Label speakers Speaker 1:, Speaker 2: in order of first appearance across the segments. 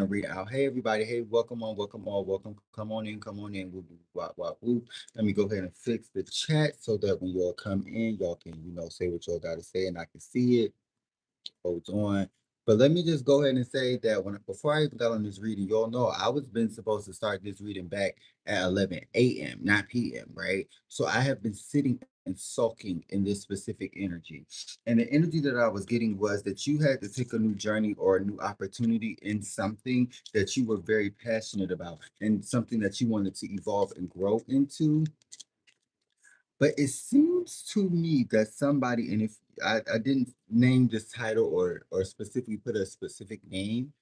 Speaker 1: read out. Hey everybody, hey, welcome on, welcome on, welcome. Come on in. Whoop, whoop, wop, wop, whoop. Let me go ahead and fix the chat so that when y'all come in, y'all can, say what y'all gotta say and I can see it. Hold on. But let me just go ahead and say that before I even got on this reading, y'all know I was been supposed to start this reading back at 11 a.m., not p.m., right? So I have been sitting and sulking in this specific energy. And the energy that I was getting was that you had to take a new journey or a new opportunity in something that you were very passionate about and something that you wanted to evolve and grow into. But it seems to me that somebody, and if I didn't name this title or specifically put a specific name,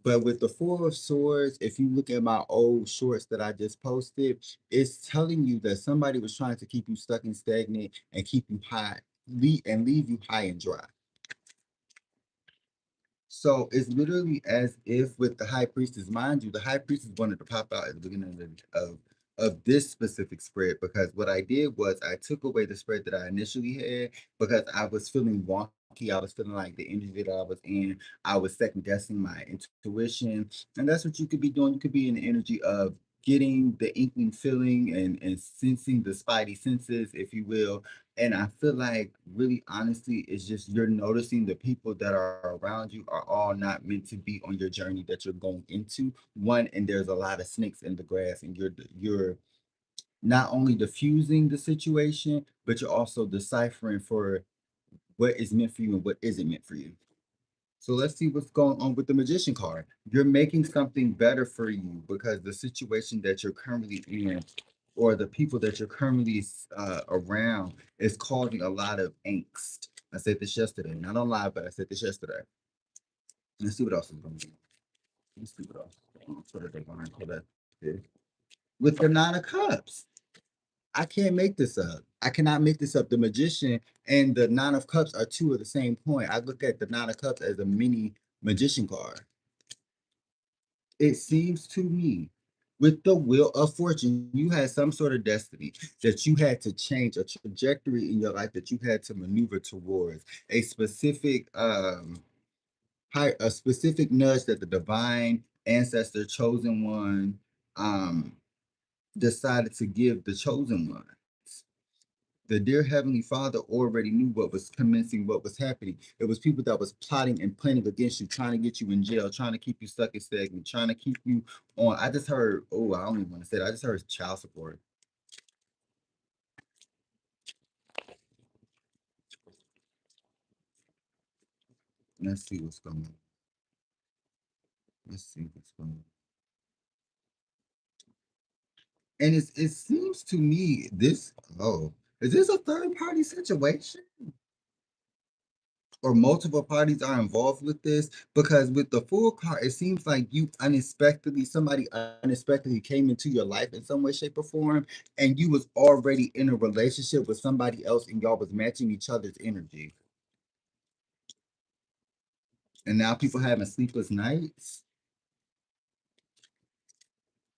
Speaker 1: but with the Four of Swords, if you look at my old shorts that I just posted, it's telling you that somebody was trying to keep you stuck and stagnant and keep you high, leave you high and dry. So it's literally as if with the high priestess, mind you, the high priestess wanted to pop out at the beginning of this specific spread because what I did was I took away the spread that I initially had because I was feeling wonky. I was feeling like the energy that I was in, I was second guessing my intuition. And that's what you could be doing. You could be in the energy of getting the inkling feeling and sensing the spidey senses, if you will, and I feel like really honestly, it's just you're noticing the people that are around you are all not meant to be on your journey that you're going into. One, and there's a lot of snakes in the grass, and you're not only diffusing the situation, but you're also deciphering for what is meant for you and what isn't meant for you. So let's see what's going on with the magician card. You're making something better for you because the situation that you're currently in or the people that you're currently around is causing a lot of angst. I said this yesterday, not on live, but I said this yesterday. Let's see what else is going on. Let's see what else. So that they're going to pull that here. With the Nine of Cups. I can't make this up. I cannot make this up. The magician and the Nine of Cups are two of the same point. I look at the Nine of Cups as a mini magician card. It seems to me with the wheel of fortune, you had some sort of destiny that you had to change, a trajectory in your life that you had to maneuver towards, a specific a specific nudge that the divine ancestor chosen one decided to give the chosen ones. The dear Heavenly Father already knew what was commencing, what was happening. It was people that was plotting and planning against you, trying to get you in jail, trying to keep you stuck and stagnant, trying to keep you on. I just heard, oh, I don't even want to say that. I just heard child support. Let's see what's going on. Let's see what's going on. And it seems to me this, oh, is this a third party situation? Or multiple parties are involved with this because with the full card, it seems like you unexpectedly, somebody unexpectedly came into your life in some way, shape, or form, and you was already in a relationship with somebody else and y'all was matching each other's energy. And now people having sleepless nights.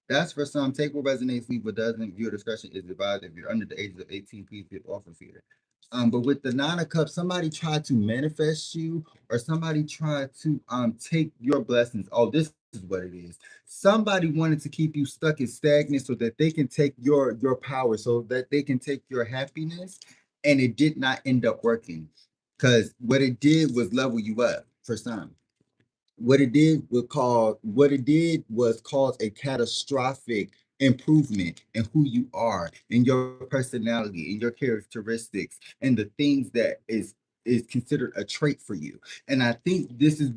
Speaker 1: That's for some. Take what resonates, leave what doesn't. Viewer discretion is advised. If you're under the age of 18, please get off of here. But with the Nine of Cups, somebody tried to manifest you, or somebody tried to take your blessings. Oh, this is what it is. Somebody wanted to keep you stuck and stagnant so that they can take your power, so that they can take your happiness, and it did not end up working. Because what it did was level you up for some. What it did was cause a catastrophic improvement in who you are, in your personality, in your characteristics, and the things that is considered a trait for you. And I think this is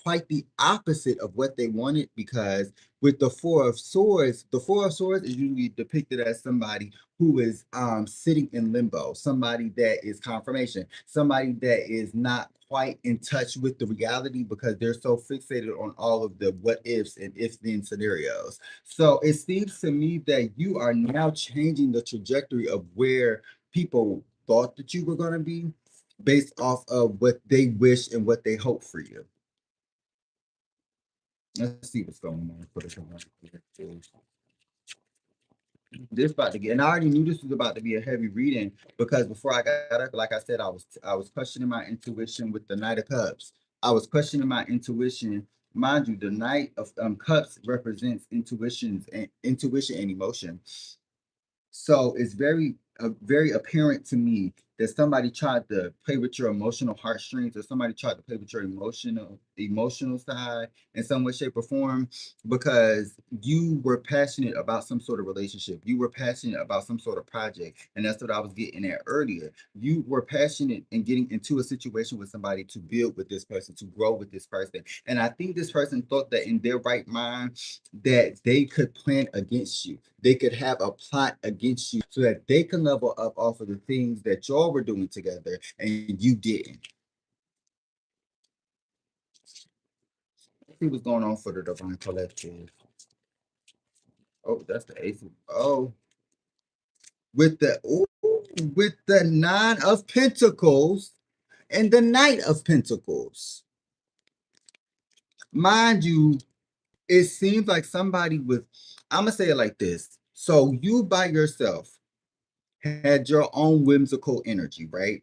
Speaker 1: quite the opposite of what they wanted because with the Four of Swords is usually depicted as somebody who is sitting in limbo, somebody that is confirmation, somebody that is not quite in touch with the reality because they're so fixated on all of the what ifs and if then scenarios. So it seems to me that you are now changing the trajectory of where people thought that you were going to be based off of what they wish and what they hope for you. Let's see what's going on. This about to get, and I already knew this was about to be a heavy reading because before I got up, like I said, I was questioning my intuition with the Knight of Cups. I was questioning my intuition mind you, the Knight of Cups represents intuition and emotion. So it's very apparent to me that somebody tried to play with your emotional heartstrings, or somebody tried to play with your emotional side in some way, shape, or form, because you were passionate about some sort of relationship. You were passionate about some sort of project. And that's what I was getting at earlier. You were passionate in getting into a situation with somebody to build with this person, to grow with this person. And I think this person thought that in their right mind that they could plan against you. They could have a plot against you so that they can level up off of the things that y'all were doing together and you didn't. Let's see what's going on for the Divine Collective. Oh, that's the ace. Oh, with the with the Nine of Pentacles and the Knight of Pentacles. Mind you, it seems like somebody with, I'm gonna say it like this. So you by yourself had your own whimsical energy, right?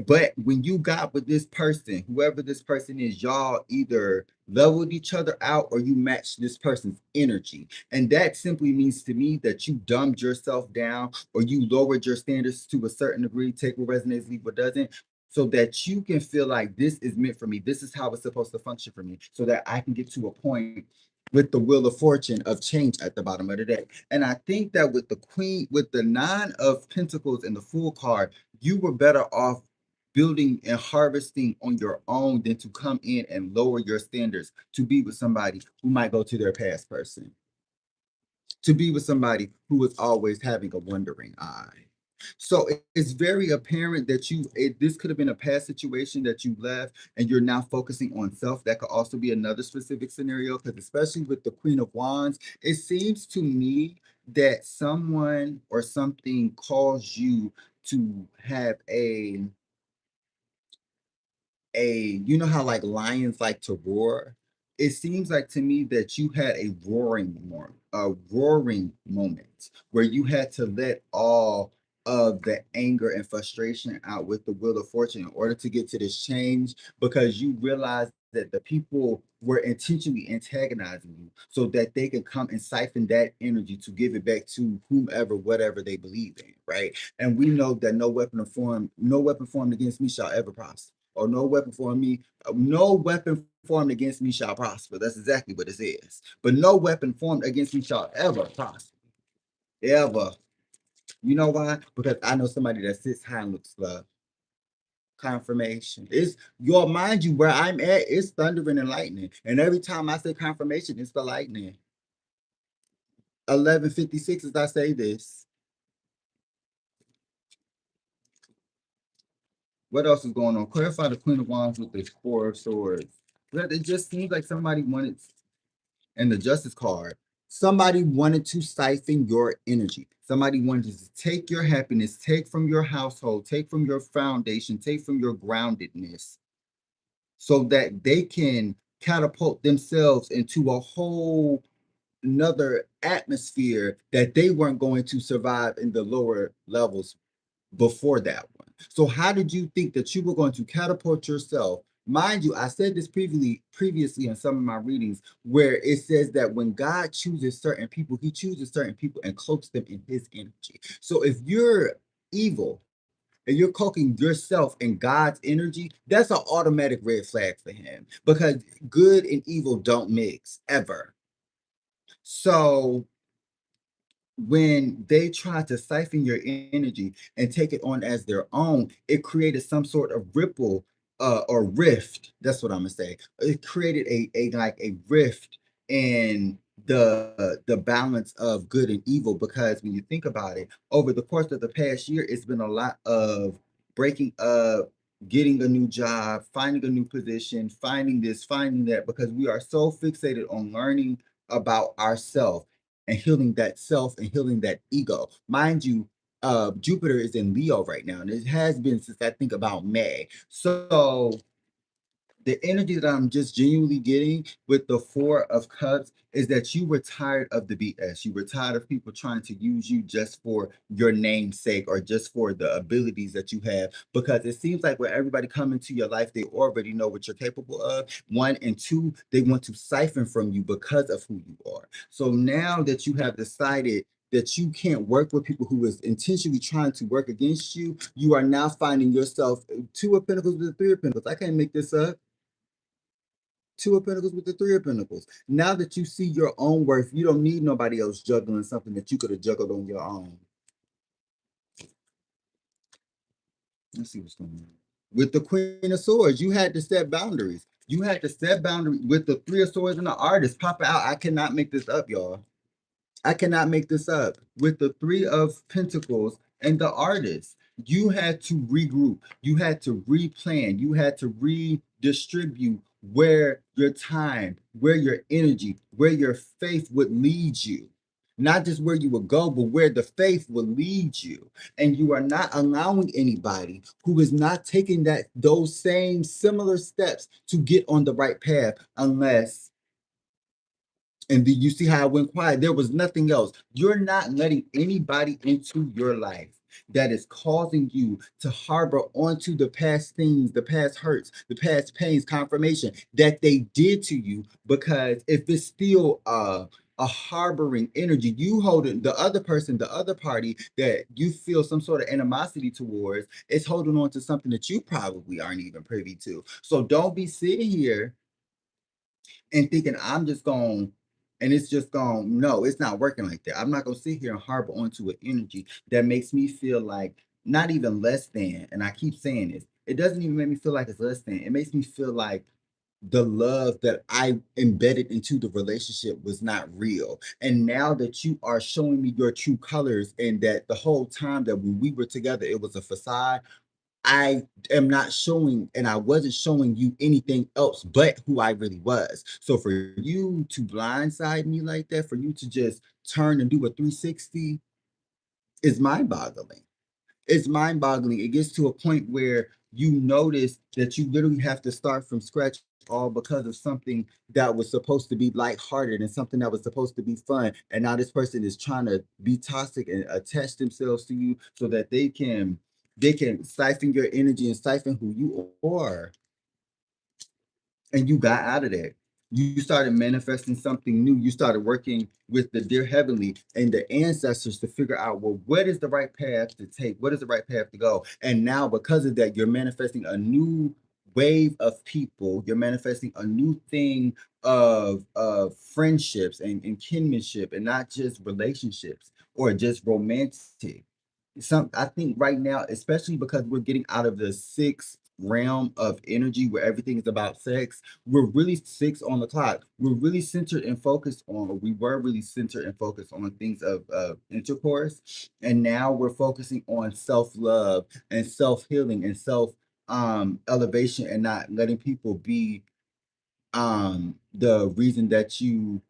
Speaker 1: But when you got with this person, whoever this person is, y'all either leveled each other out or you matched this person's energy. And that simply means to me that you dumbed yourself down or you lowered your standards to a certain degree, take what resonates, leave what doesn't, so that you can feel like this is meant for me. This is how it's supposed to function for me, so that I can get to a point with the wheel of fortune of change at the bottom of the deck. And I think that with the queen, with the Nine of Pentacles and the Fool card, you were better off building and harvesting on your own than to come in and lower your standards to be with somebody who might go to their past person, to be with somebody who is always having a wondering eye. So it's very apparent that this could have been a past situation that you left and you're now focusing on self. That could also be another specific scenario, because especially with the Queen of Wands, it seems to me that someone or something caused you to have you know how like lions like to roar. It seems like to me that you had a roaring moment where you had to let all of the anger and frustration out with the wheel of fortune in order to get to this change, because you realized that the people were intentionally antagonizing you so that they can come and siphon that energy to give it back to whomever, whatever they believe in, right? And we know that no weapon formed against me shall ever prosper, or no weapon formed against me shall prosper. That's exactly what it says. But no weapon formed against me shall ever prosper. Ever. You know why? Because I know somebody that sits high and looks low. Confirmation. It's your mind you where I'm at, it's thundering and lightning. And every time I say confirmation, it's the lightning. 11:56 as I say this. What else is going on? Clarify the Queen of Wands with the Four of Swords. But it just seems like somebody wanted, and the Justice card, somebody wanted to siphon your energy. Somebody wanted to take your happiness, take from your household, take from your foundation, take from your groundedness, so that they can catapult themselves into a whole another atmosphere that they weren't going to survive in the lower levels before that one. So how did you think that you were going to catapult yourself? Mind you, I said this previously in some of my readings, where it says that when God chooses certain people, he chooses certain people and cloaks them in his energy. So if you're evil and you're cloaking yourself in God's energy, that's an automatic red flag for him, because good and evil don't mix ever. So when they tried to siphon your energy and take it on as their own, it created some sort of ripple or rift. That's what I'm gonna say. It created a like a rift in the balance of good and evil, because when you think about it, over the course of the past year, it's been a lot of breaking up, getting a new job, finding a new position, finding this, finding that, because we are so fixated on learning about ourselves and healing that self and healing that ego. Mind you, Jupiter is in Leo right now, and it has been since I think about May. So The energy that I'm just genuinely getting with the Four of Cups is that you were tired of the BS. You were tired of people trying to use you just for your name's sake or just for the abilities that you have. Because it seems like when everybody come into your life, they already know what you're capable of. One, and two, they want to siphon from you because of who you are. So now that you have decided that you can't work with people who is intentionally trying to work against you, you are now finding yourself Two of Pentacles with the Three of Pentacles. I can't make this up. Two of Pentacles with the Three of Pentacles. Now that you see your own worth, you don't need nobody else juggling something that you could have juggled on your own. Let's see what's going on. With the Queen of Swords, you had to set boundaries. You had to set boundaries with the Three of Swords and the Artist. Pop out. I cannot make this up, y'all. I cannot make this up. With the Three of Pentacles and the Artist, you had to regroup. You had to replan. You had to redistribute where your time, where your energy, where your faith would lead you. Not just where you would go, but where the faith will lead you. And you are not allowing anybody who is not taking those same similar steps to get on the right path unless, and then you see how I went quiet. There was nothing else. You're not letting anybody into your life that is causing you to harbor onto the past things, the past hurts, the past pains, confirmation that they did to you. Because if it's still a harboring energy, you holding the other person, the other party that you feel some sort of animosity towards, is holding on to something that you probably aren't even privy to. So don't be sitting here and thinking I'm just going, and it's just going, no, it's not working like that. I'm not going to sit here and harbor onto an energy that makes me feel like not even less than. And I keep saying this, it doesn't even make me feel like it's less than. It makes me feel like the love that I embedded into the relationship was not real. And now that you are showing me your true colors, and that the whole time that when we were together, it was a facade, I am not showing, and I wasn't showing you anything else but who I really was. So for you to blindside me like that, for you to just turn and do a 360 is mind boggling. It's mind boggling. It gets to a point where you notice that you literally have to start from scratch, all because of something that was supposed to be lighthearted and something that was supposed to be fun. And now this person is trying to be toxic and attach themselves to you so that they can siphon your energy and siphon who you are. And you got out of that. You started manifesting something new. You started working with the dear heavenly and the ancestors to figure out, well, what is the right path to take? What is the right path to go? And now, because of that, you're manifesting a new wave of people. You're manifesting a new thing of friendships and kinship, and not just relationships or just romantic. I think right now, especially because we're getting out of the sixth realm of energy where everything is about sex, we're really six on the clock. We're really centered and focused on, or we were really centered and focused on things of intercourse. And now we're focusing on self-love and self-healing and self elevation, and not letting people be the reason that you,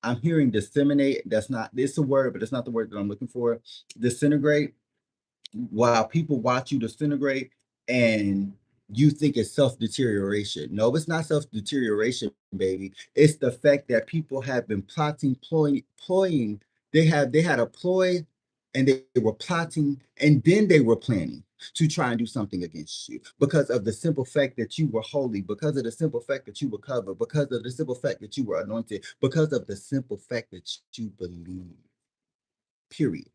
Speaker 1: I'm hearing disseminate. That's not, it's a word, but it's not the word that I'm looking for. Disintegrate, while people watch you disintegrate, and you think it's self-deterioration. No, it's not self-deterioration, baby. It's the fact that people have been plotting, ploying. They had a ploy, and they were plotting, and then they were planning to try and do something against you because of the simple fact that you were holy, because of the simple fact that you were covered, because of the simple fact that you were anointed, because of the simple fact that you believe. Period.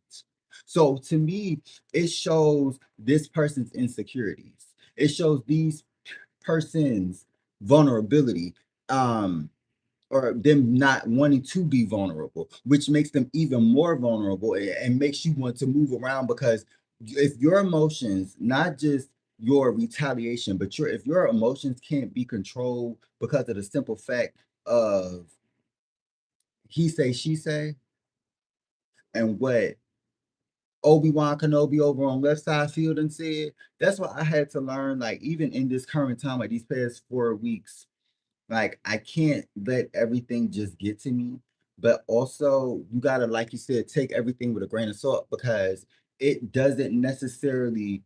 Speaker 1: So to me, it shows this person's insecurities. It shows these person's vulnerability, or them not wanting to be vulnerable, which makes them even more vulnerable, and makes you want to move around. Because if your emotions, not just your retaliation, but if your emotions can't be controlled because of the simple fact of he say, she say, and what Obi-Wan Kenobi over on Left Side Field and said, that's what I had to learn, like, even in this current time, like these past 4 weeks, like, I can't let everything just get to me. But also, you gotta, like you said, take everything with a grain of salt, because it doesn't necessarily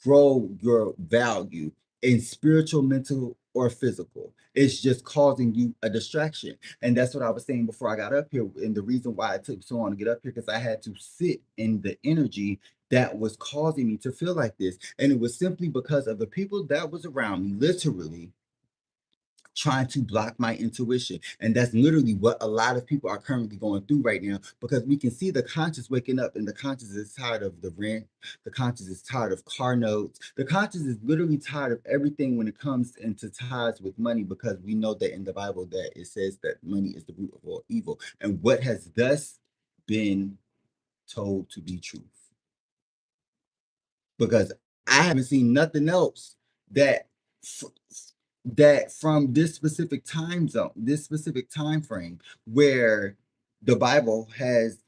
Speaker 1: grow your value. in spiritual, mental, or physical. It's just causing you a distraction. And that's what I was saying before I got up here. And the reason why it took so long to get up here, because I had to sit in the energy that was causing me to feel like this. And it was simply because of the people that was around me, literally trying to block my intuition. And that's literally what a lot of people are currently going through right now, because we can see the conscious waking up, and the conscious is tired of the rent. The conscious is tired of car notes. The conscious is literally tired of everything when it comes into ties with money, because we know that in the Bible that it says that money is the root of all evil. And what has thus been told to be truth, because I haven't seen nothing else that that from this specific time zone, this specific time frame, where the Bible has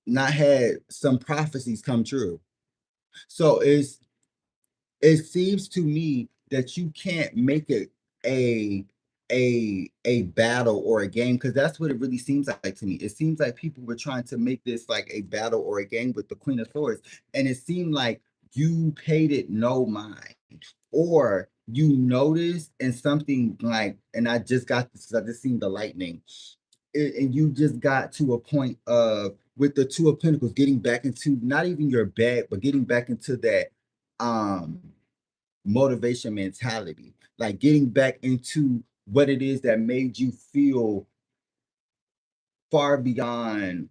Speaker 1: not had some prophecies come true. So it seems to me that you can't make it a a battle or a game, because that's what it really seems like to me. It seems like people were trying to make this like a battle or a game with the Queen of Swords, and it seemed like you paid it no mind, or you noticed and something like, and I just got this, I just seen the lightning, and you just got to a point of, with the Two of Pentacles, getting back into not even your bag, but getting back into that um motivation mentality, like getting back into what it is that made you feel far beyond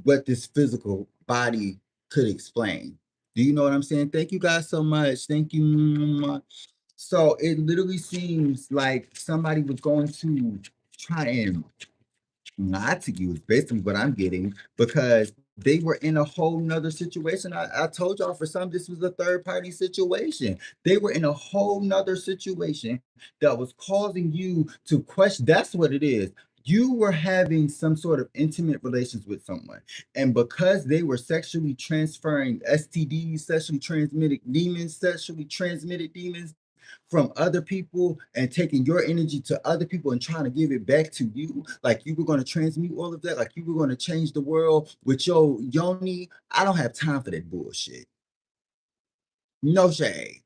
Speaker 1: what this physical body could explain. Do you know what I'm saying? Thank you guys so much. Thank you. So it literally seems like somebody was going to try and not to use, basically what I'm getting, because they were in a whole nother situation. I told y'all, for some, this was a third party situation. They were in a whole nother situation that was causing you to question. That's what it is. You were having some sort of intimate relations with someone, and because they were sexually transferring STDs, sexually transmitted demons from other people, and taking your energy to other people and trying to give it back to you, like you were going to transmute all of that, like you were going to change the world with your yoni. I don't have time for that bullshit. No shade.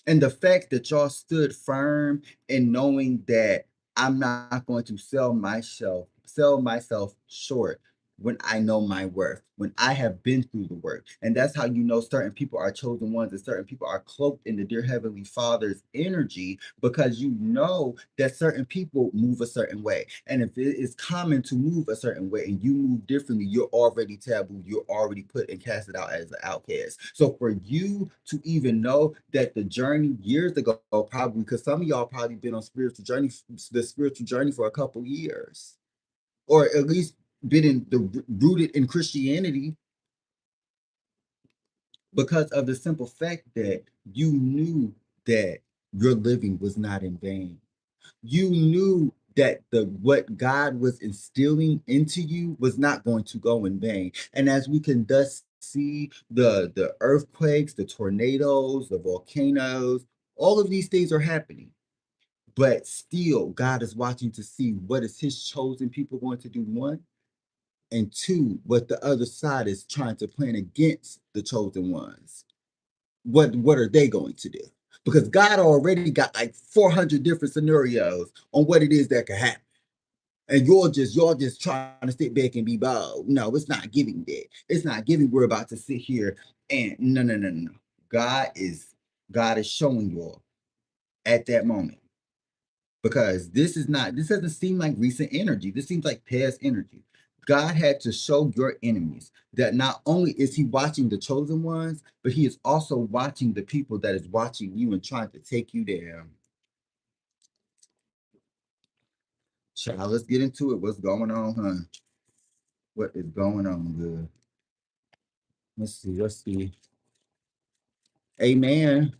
Speaker 1: And the fact that y'all stood firm in knowing that I'm not going to sell myself short when I know my worth, when I have been through the work. And that's how you know certain people are chosen ones and certain people are cloaked in the dear Heavenly Father's energy, because you know that certain people move a certain way. And if it is common to move a certain way and you move differently, you're already taboo. You're already put and casted out as an outcast. So for you to even know that the journey years ago, probably, because some of y'all probably been on the spiritual journey for a couple years, or at least been in the rooted in Christianity, because of the simple fact that you knew that your living was not in vain. You knew that the what God was instilling into you was not going to go in vain. And as we can thus see, the earthquakes, the tornadoes, the volcanoes, all of these things are happening. But still, God is watching to see what is his chosen people going to do, one, and two, what the other side is trying to plan against the chosen ones. What are they going to do? Because God already got like 400 different scenarios on what it is that could happen. And you're just trying to sit back and be bold. No, it's not giving that. It's not giving we're about to sit here and no. God is God is showing you all at that moment, because this doesn't seem like recent energy. This seems like past energy. God had to show your enemies that not only is he watching the chosen ones, but he is also watching the people that is watching you and trying to take you down. Child, let's get into it. What's going on, huh? What is going on, good? Let's see. Amen.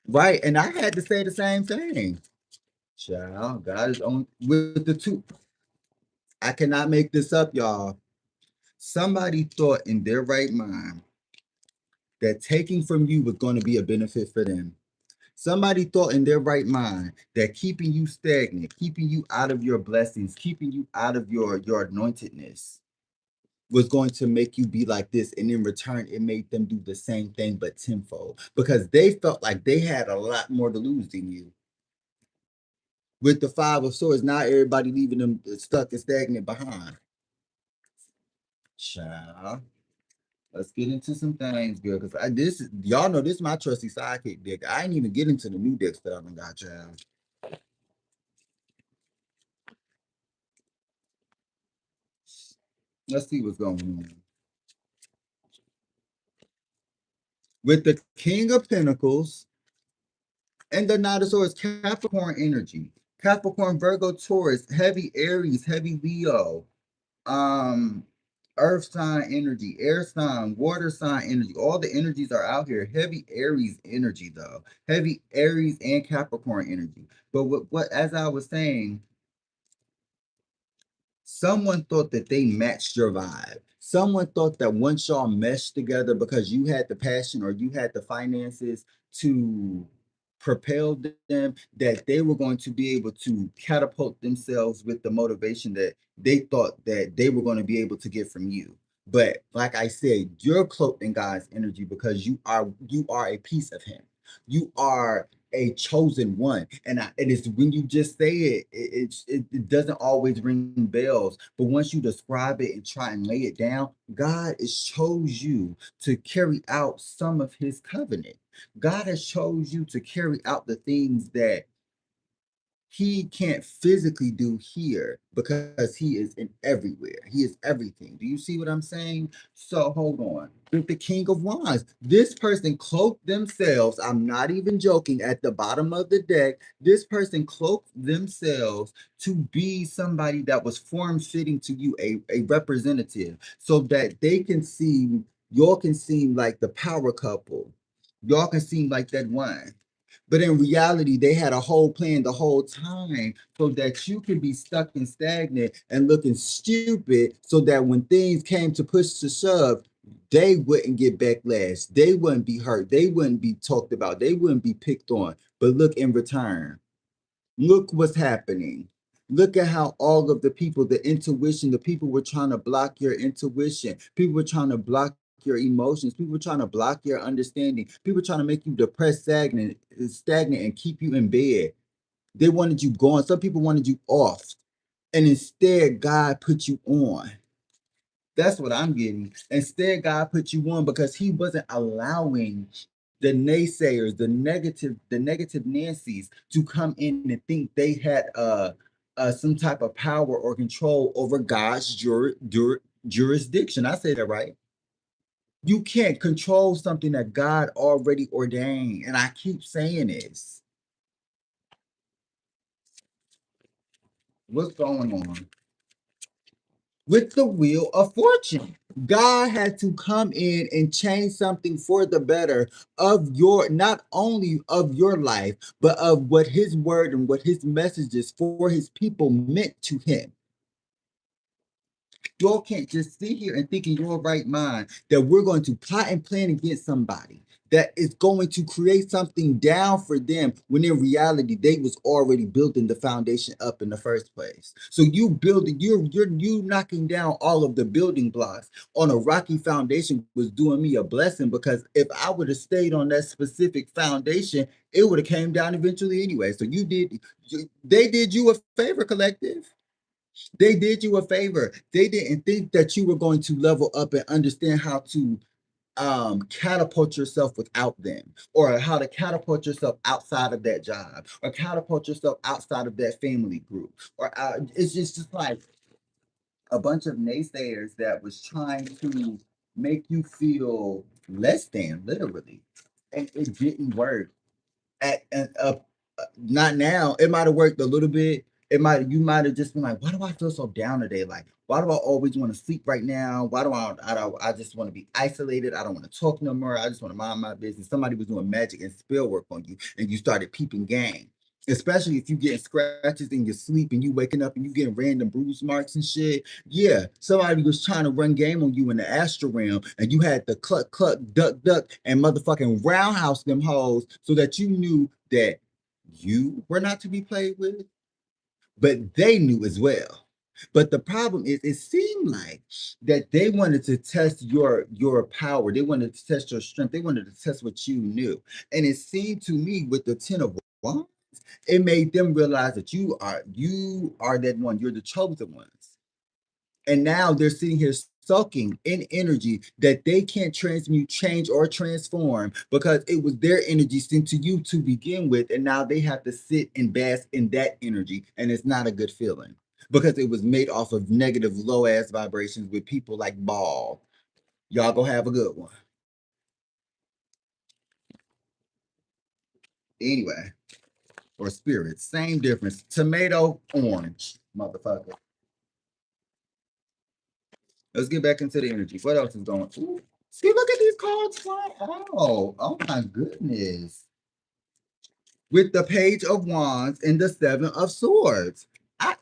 Speaker 1: Right. And I had to say the same thing. Child, God is on with the two. I cannot make this up, y'all. Somebody thought in their right mind that taking from you was going to be a benefit for them. Somebody thought in their right mind that keeping you stagnant, keeping you out of your blessings, keeping you out of your anointedness was going to make you be like this, and in return it made them do the same thing but tenfold, because they felt like they had a lot more to lose than you. With the Five of Swords, now everybody leaving them stuck and stagnant behind. Child, let's get into some things, girl, because I this y'all know this is my trusty sidekick deck. I ain't even get into the new decks that I done got, child. Let's see what's going on. With the King of Pentacles and the Knight of Swords, Capricorn energy. Capricorn, Virgo, Taurus, heavy Aries, heavy Leo, um, earth sign energy, air sign, water sign energy. All the energies are out here. Heavy Aries energy, though. Heavy Aries and Capricorn energy. But what as I was saying, someone thought that they matched your vibe. Someone thought that once y'all meshed together because you had the passion or you had the finances to propel them, that they were going to be able to catapult themselves with the motivation that they thought that they were going to be able to get from you. But like I said, you're cloaked in God's energy because you are a piece of him. You are a chosen one. And it's when you just say it doesn't always ring bells. But once you describe it and try and lay it down, God has chose you to carry out some of his covenant. God has chose you to carry out the things that he can't physically do here because he is in everywhere. He is everything. Do you see what I'm saying? So hold on. With the King of Wands, this person cloaked themselves. I'm not even joking. At the bottom of the deck, this person cloaked themselves to be somebody that was form fitting to you, a representative, so that they can seem, y'all can seem like the power couple. Y'all can seem like that one. But in reality, they had a whole plan the whole time so that you could be stuck and stagnant and looking stupid so that when things came to push to shove, they wouldn't get backlash. They wouldn't be hurt. They wouldn't be talked about. They wouldn't be picked on. But look in return. Look what's happening. Look at how all of the people, the intuition, the people were trying to block your intuition. People were trying to block your emotions. People were trying to block your understanding. People were trying to make you depressed, stagnant, and keep you in bed. They wanted you gone. Some people wanted you off. And instead, God put you on. That's what I'm getting. Instead, God put you on because he wasn't allowing the naysayers, the negative Nancy's to come in and think they had some type of power or control over God's jurisdiction. I say that right. You can't control something that God already ordained. And I keep saying this. What's going on? With the wheel of fortune. God had to come in and change something for the better of your, not only of your life, but of what his word and what his messages for his people meant to him. Y'all can't just sit here and think in your right mind that we're going to plot and plan against somebody that is going to create something down for them when in reality they was already building the foundation up in the first place. So you building, you knocking down all of the building blocks on a rocky foundation was doing me a blessing, because if I would have stayed on that specific foundation, it would have came down eventually anyway. So they did you a favor, collective. They did you a favor. They didn't think that you were going to level up and understand how to catapult yourself without them, or how to catapult yourself outside of that job, or catapult yourself outside of that family group. Or it's just like a bunch of naysayers that was trying to make you feel less than, literally. And it didn't work not now. It might have worked a little bit. You might have just been like, why do I feel so down today? Like, why do I always want to sleep right now? Why do I just want to be isolated? I don't want to talk no more. I just want to mind my business. Somebody was doing magic and spell work on you, and you started peeping game. Especially if you getting scratches in your sleep and you waking up and you getting random bruise marks and shit. Yeah, somebody was trying to run game on you in the astral realm, and you had to cluck, cluck, duck, duck, and motherfucking roundhouse them hoes so that you knew that you were not to be played with, but they knew as well. But the problem is, it seemed like that they wanted to test your power. They wanted to test your strength. They wanted to test what you knew. And it seemed to me with the Ten of Wands, it made them realize that you are that one. You're the chosen ones. And now they're sitting here sulking in energy that they can't transmute, change, or transform because it was their energy sent to you to begin with. And now they have to sit and bask in that energy. And it's not a good feeling because it was made off of negative, low ass vibrations with people like Ball. Y'all go have a good one. Anyway, or spirits, same difference. Tomato, orange, motherfucker. Let's get back into the energy. What else is going on? Ooh, see, look at these cards flying out. Oh my goodness. With the Page of Wands and the Seven of Swords. I,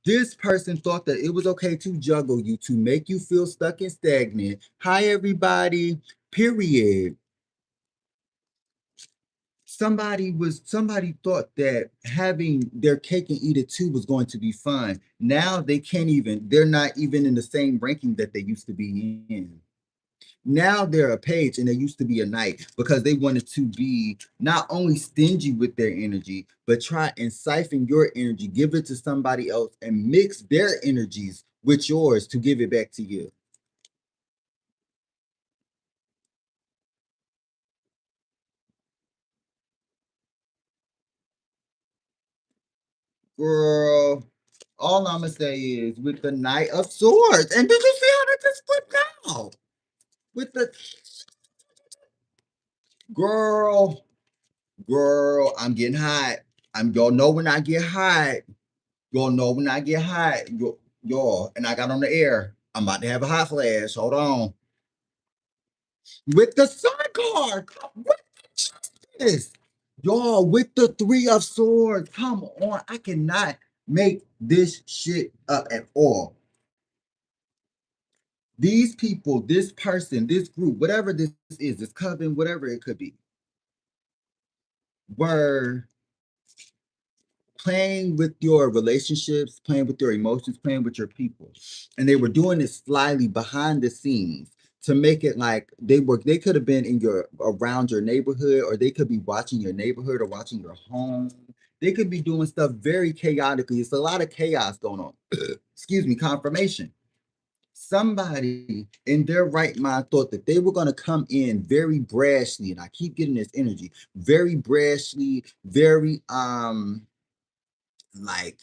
Speaker 1: this person thought that it was okay to juggle you, to make you feel stuck and stagnant. Hi, everybody. Period. Somebody thought that having their cake and eat it too was going to be fun. Now they're not even in the same ranking that they used to be in. Now they're a page and they used to be a knight because they wanted to be not only stingy with their energy, but try and siphon your energy, give it to somebody else, and mix their energies with yours to give it back to you. Girl, all I'm gonna say is with the Knight of Swords. And did you see how that just flipped out? With the girl, girl, I'm getting hot. Y'all know when I get hot. Y'all know when I get hot. Y'all, and I got on the air. I'm about to have a hot flash. Hold on. With the Sun card. What is y'all with the Three of Swords? Come on. I cannot make this shit up at all. These people, this person, this group, whatever this is, this coven, whatever it could be, were playing with your relationships, playing with your emotions, playing with your people. And they were doing this slyly behind the scenes to make it like they could have been in your around your neighborhood, or they could be watching your neighborhood or watching your home. They could be doing stuff very chaotically. It's a lot of chaos going on. Excuse me, confirmation. Somebody in their right mind thought that they were going to come in very brashly, and I keep getting this energy, very brashly, very like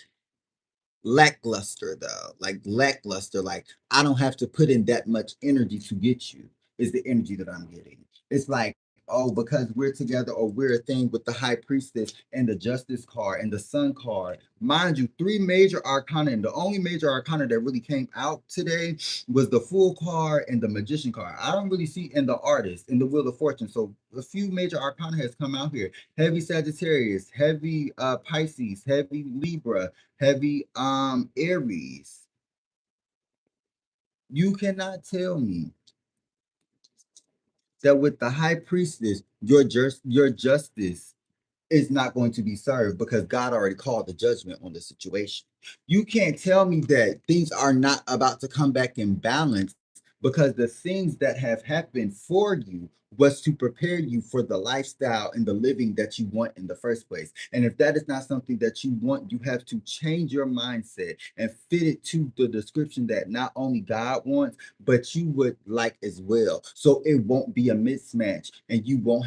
Speaker 1: lackluster though, like lackluster, like I don't have to put in that much energy to get you, is the energy that I'm getting. It's like, oh, because we're together, or we're a thing, with the High Priestess and the Justice card and the Sun card. Mind you, three major arcana, and the only major arcana that really came out today was the Fool card and the Magician card. I don't really see in the Artist, in the Wheel of Fortune. So a few major arcana has come out here. Heavy Sagittarius, heavy Pisces, heavy Libra, heavy Aries. You cannot tell me that with the High Priestess, your justice is not going to be served because God already called the judgment on the situation. You can't tell me that things are not about to come back in balance because the things that have happened for you was to prepare you for the lifestyle and the living that you want in the first place. And if that is not something that you want, you have to change your mindset and fit it to the description that not only God wants, but you would like as well. So it won't be a mismatch, and you won't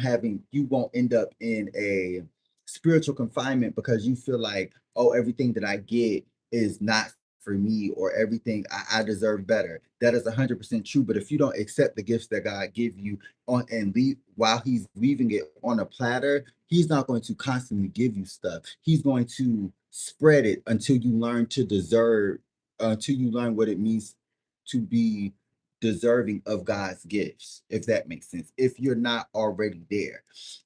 Speaker 1: end up in a spiritual confinement because you feel like, oh, everything that I get is not for me, or everything I deserve better. That is 100% true. But if you don't accept the gifts that God give you on and leave while He's leaving it on a platter, He's not going to constantly give you stuff. He's going to spread it until you learn to deserve, until you learn what it means to be deserving of God's gifts, if that makes sense. If you're not already there,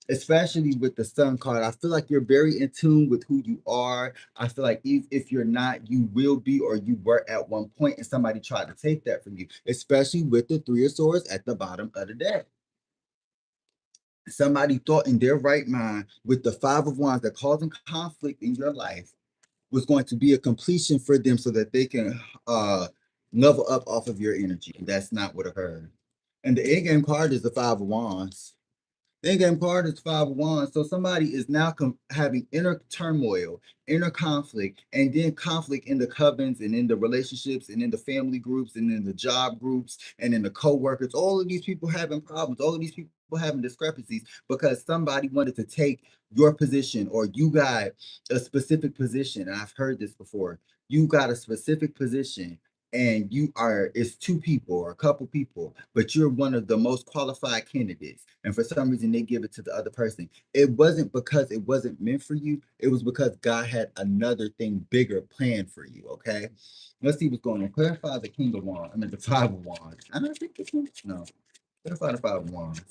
Speaker 1: especially with the Sun card, I feel like you're very in tune with who you are. I feel like if you're not, you will be, or you were at one point, and somebody tried to take that from you, especially with the Three of Swords at the bottom of the deck. Somebody thought in their right mind with the Five of Wands that causing conflict in your life was going to be a completion for them so that they can level up off of your energy. That's not what occurred. And the end game card is the Five of Wands. The end game card is Five of Wands. So somebody is now having inner turmoil, inner conflict, and then conflict in the covens and in the relationships and in the family groups and in the job groups and in the co-workers. All of these people having problems. All of these people having discrepancies because somebody wanted to take your position, or you got a specific position. And I've heard this before. You got a specific position and you are, it's two people or a couple people, but you're one of the most qualified candidates, and for some reason they give it to the other person. It wasn't because it wasn't meant for you, it was because God had another thing bigger planned for you. Okay, let's see what's going on. Clarify the King of Wands. I mean the Five of Wands. I don't think this one. No, clarify the Five of Wands.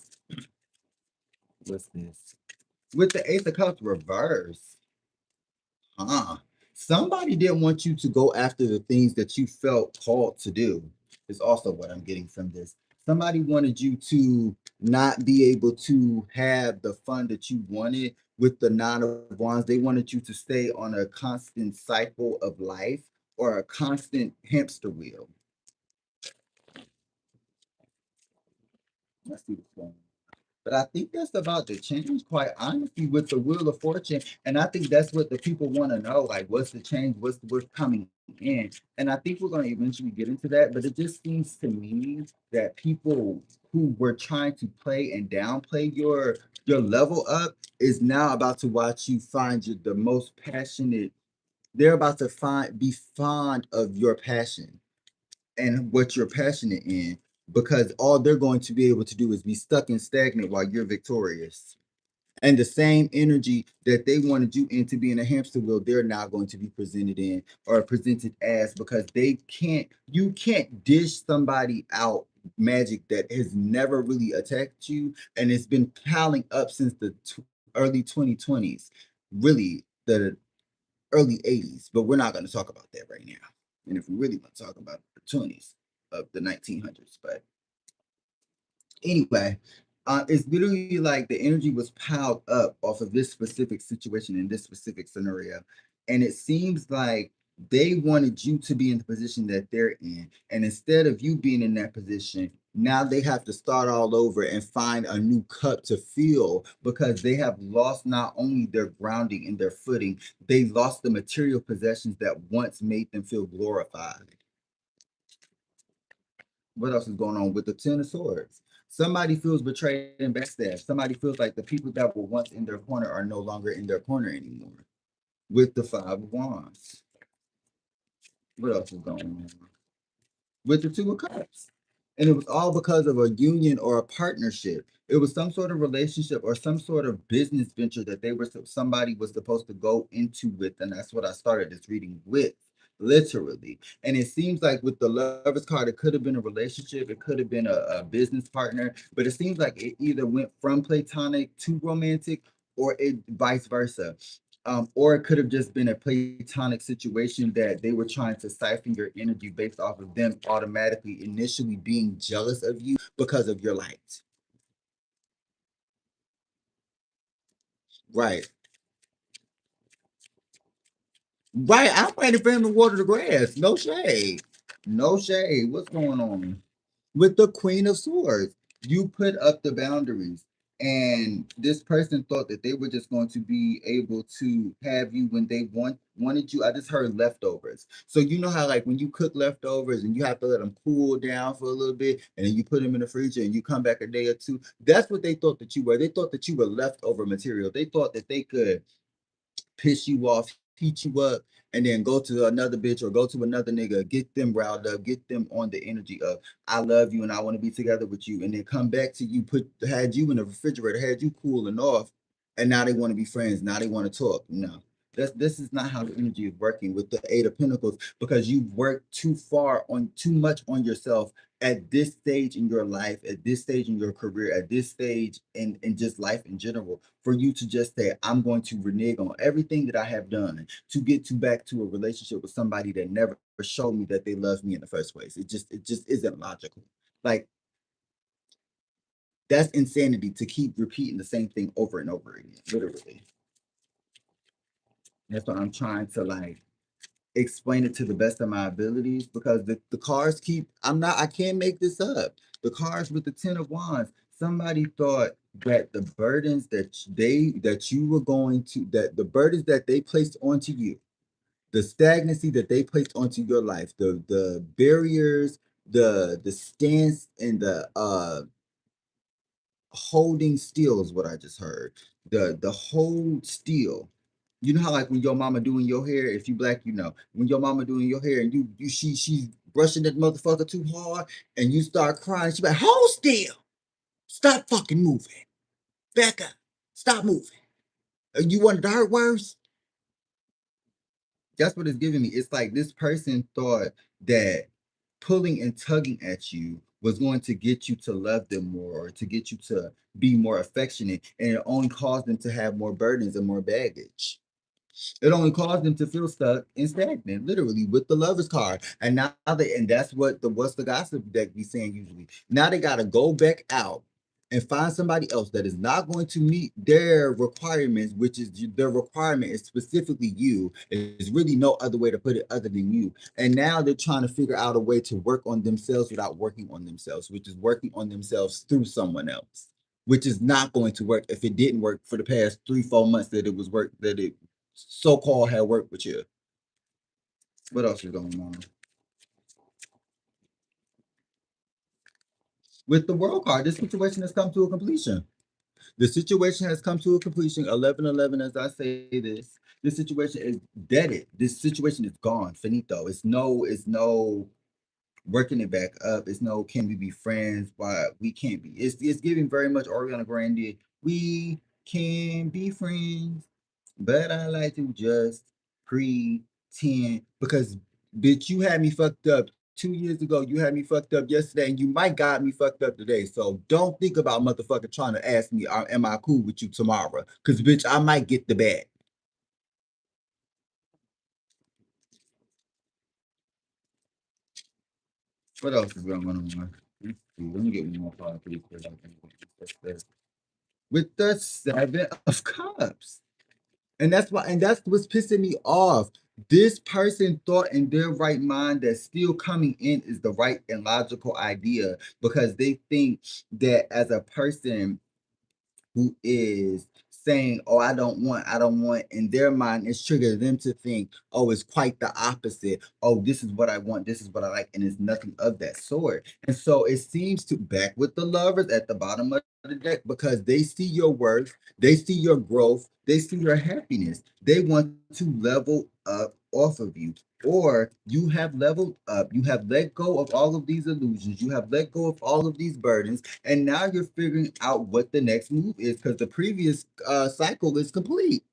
Speaker 1: What's this? With the Ace of Cups reverse. Somebody didn't want you to go after the things that you felt called to do, is also what I'm getting from this. Somebody wanted you to not be able to have the fun that you wanted with the Nine of Wands. They wanted you to stay on a constant cycle of life or a constant hamster wheel. Let's see what's going on. But I think that's about to change, quite honestly, with the Wheel of Fortune. And I think that's what the people want to know. Like, what's the change? What's coming in? And I think we're going to eventually get into that. But it just seems to me that people who were trying to play and downplay your level up is now about to watch you find the most passionate. They're about to be fond of your passion and what you're passionate in, because all they're going to be able to do is be stuck and stagnant while you're victorious. And the same energy that they wanted you in to be in a hamster wheel, they're now going to be presented in or presented as, because you can't dish somebody out magic that has never really attacked you and it's been piling up since the early 2020s, really the early 80s. But we're not going to talk about that right now. And if we really want to talk about the 20s of the 1900s, but anyway, it's literally like the energy was piled up off of this specific situation in this specific scenario. And it seems like they wanted you to be in the position that they're in. And instead of you being in that position, now they have to start all over and find a new cup to fill, because they have lost not only their grounding and their footing, they lost the material possessions that once made them feel glorified. What else is going on with the Ten of Swords? Somebody feels betrayed and backstabbed. Somebody feels like the people that were once in their corner are no longer in their corner anymore. With the Five of Wands. What else is going on? With the Two of Cups. And it was all because of a union or a partnership. It was some sort of relationship or some sort of business venture that somebody was supposed to go into with. And that's what I started this reading with, literally. And it seems like with the Lovers card, it could have been a relationship, it could have been a business partner, but it seems like it either went from platonic to romantic, or it vice versa. Or it could have just been a platonic situation that they were trying to siphon your energy based off of them automatically initially being jealous of you because of your light. Right. Right. I'm ready for him to water the grass. No shade. No shade. What's going on? With the Queen of Swords, you put up the boundaries. And this person thought that they were just going to be able to have you when they wanted you. I just heard leftovers. So you know how, like, when you cook leftovers and you have to let them cool down for a little bit, and then you put them in the freezer and you come back a day or two. That's what they thought that you were. They thought that you were leftover material. They thought that they could piss you off, heat you up, and then go to another bitch or go to another nigga, get them riled up, get them on the energy of I love you and I want to be together with you, and then come back to you, had you in the refrigerator, had you cooling off, and now they want to be friends. Now they want to talk. No. This is not how the energy is working with the Eight of Pentacles, because you've worked too much on yourself at this stage in your life, at this stage in your career, at this stage in just life in general, for you to just say, I'm going to renege on everything that I have done to get back to a relationship with somebody that never showed me that they love me in the first place. It just isn't logical. Like, that's insanity to keep repeating the same thing over and over again, literally. That's what I'm trying to like. explain it to the best of my abilities because the cards keep I can't make this up. The cards with the 10 of Wands, somebody thought that the burdens that you were going to that the burdens that they placed onto you, the stagnancy that they placed onto your life, the barriers, the stance and the holding still is what I just heard. The hold still. You know how like when your mama doing your hair, if you black, you know, when your mama doing your hair and she's brushing that motherfucker too hard and you start crying, she be like, hold still. Stop fucking moving. Back up. Stop moving. You wanted to hurt worse? That's what it's giving me. It's like this person thought that pulling and tugging at you was going to get you to love them more or to get you to be more affectionate, and it only caused them to have more burdens and more baggage. It only caused them to feel stuck and stagnant, literally, with the lovers card. And now and that's what what's the gossip deck be saying usually. Now they gotta go back out and find somebody else that is not going to meet their requirements, which is their requirement is specifically you. There's really no other way to put it other than you. And now they're trying to figure out a way to work on themselves without working on themselves, which is working on themselves through someone else, which is not going to work if it didn't work for the past 3, 4 months that it was work that it so-called had worked with you. What else is going on? With the world card, this situation has come to a completion. The situation has come to a completion. 1111, as I say this situation is deaded. This situation is gone. Finito. It's no working it back up. It's no can we be friends? Why we can't be. It's giving very much Ariana Grande. We can be friends, but I like to just pretend because bitch, you had me fucked up 2 years ago. You had me fucked up yesterday, and you might got me fucked up today. So don't think about motherfucker trying to ask me, am I cool with you tomorrow? Because bitch, I might get the bag. What else is going on? Let me get one more card pretty quick. With the 7 of Cups. And that's what's pissing me off. This person thought in their right mind that still coming in is the right and logical idea because they think that as a person who is saying, "Oh, I don't want," in their mind, it's triggered them to think, "Oh, it's quite the opposite. Oh, this is what I want. This is what I like," and it's nothing of that sort. And so it seems to back with the lovers at the bottom of the deck because they see your worth, they see your growth, they see your happiness. They want to level up off of you. Or you have leveled up, you have let go of all of these illusions, you have let go of all of these burdens, and now you're figuring out what the next move is because the previous cycle is complete.